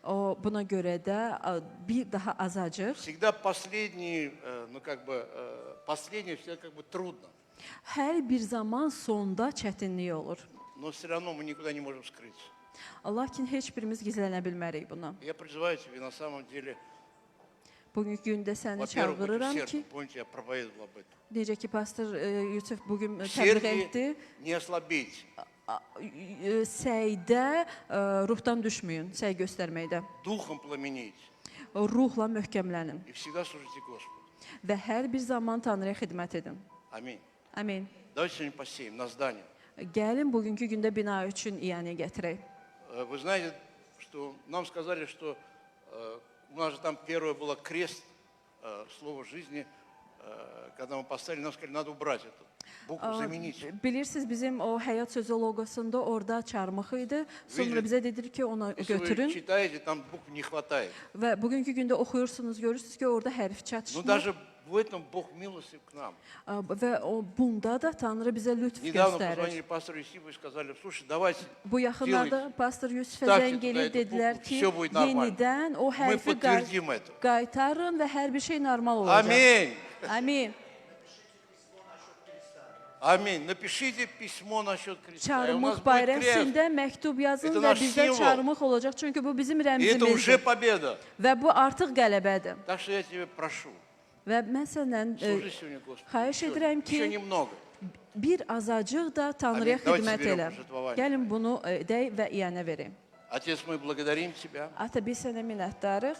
Buna görə də bir daha azacıq. Всегда последний, ну как бы, последний всегда как бы трудно. Hər bir zaman sonda çətinlik olur. Но все равно мы никуда не можем скрыться. Lakin heç birimiz gizlənə bilmərik buna. Я призываю тебя на самом деле, Bugünkü gündə səni во-первых, быть çağırıram усердным. ki, Помните, я проповедовал об этом. necə ki, pastor Yusuf bugün təbliğ Усердие etdi, не ослабейте. səydə ruhdan düşməyin, səy göstərməkdə. Духом пламенейте. Ruhla möhkəmlənin И всегда служите Господу. və hər bir zaman Tanrıya xidmət edin. Аминь. Amin. Давайте сегодня посеем на здание. Gəlin bugünkü gündə bina üçün iyəni gətirək. Вы знаете, что нам сказали, что у нас же там первое было крест, слово жизни. Когда мы поставили, нам сказали, надо убрать эту букву, заменить. Bilirsiniz, bizim o həyat sözü loqosunda orada çarmıx idi. Sonra Bilin. bizə dedilir ki, onu Если вы götürün читаете, там букв не хватает. və bugünkü gündə oxuyursunuz, görürsünüz ki, orada hərf Но çatışmır. даже в этом Бог mилостив к нам. Və bunda da Tanrı bizə lütf Недавно göstərir. позвонили пастору Исибу и сказали, слушай, давайте Bu yaxınlarda Делайте. pastor Yusufə Ставьте zəng туда elib эту dedilər букву, ki, всё будет нормально. yenidən o мы hərfi подтвердим это. qaytarın və hər bir şey normal olacaq. Аминь. Amin. Аминь. Напишите письмо насчет креста. И у нас Çarmıx будет крест. barəsində məktub yazın Это və наш bizdə символ. çarmıx olacaq. Çünki bu bizim И это уже rəmzimizdir. победа. Və bu artıq qələbədir. Так что я тебя прошу, Və mən səndən служи сегодня Господу. xahiş edirəm Еще ki, немного. bir azacıq da Tanrıya Amin. Давайте xidmət соберем elə. пожертвование. Gəlin bunu edək və iyənə verək. Отец, мы благодарим Тебя. Ata, biz sənə minnətdarıq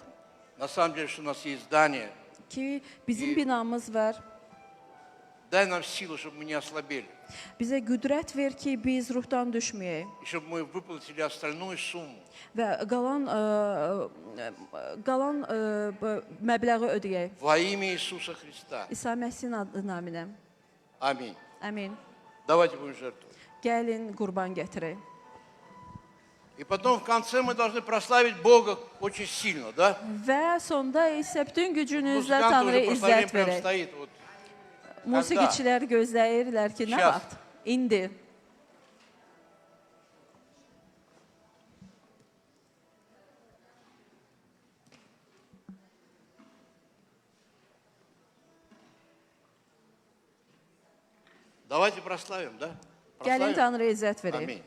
На самом деле, что у нас есть здание. ki, bizim İyi. binamız var. Дай нам силу, чтобы мы не ослабели. Bizə qüdrət ver ki, biz ruhdan düşməyək И чтобы мы выплатили остальную сумму. və qalan məbləği ödəyək. Во имя Иисуса Христа. İsa Məsihin adı naminə. Аминь. Amin. Давайте будем жертвовать. Gəlin qurban gətirək. И потом в конце мы должны прославить Бога очень сильно, да? Və sonda isə bütün gücünüzlə Музыканты уже Tanrıya прославление izzət прям verək. стоит. Вот. Musiqiçilər gözləyirlər ki, nə Сейчас. vaxt? İndi. Давайте прославим, да? Gəlin Прославим? Tanrıya izzət verək. Аминь.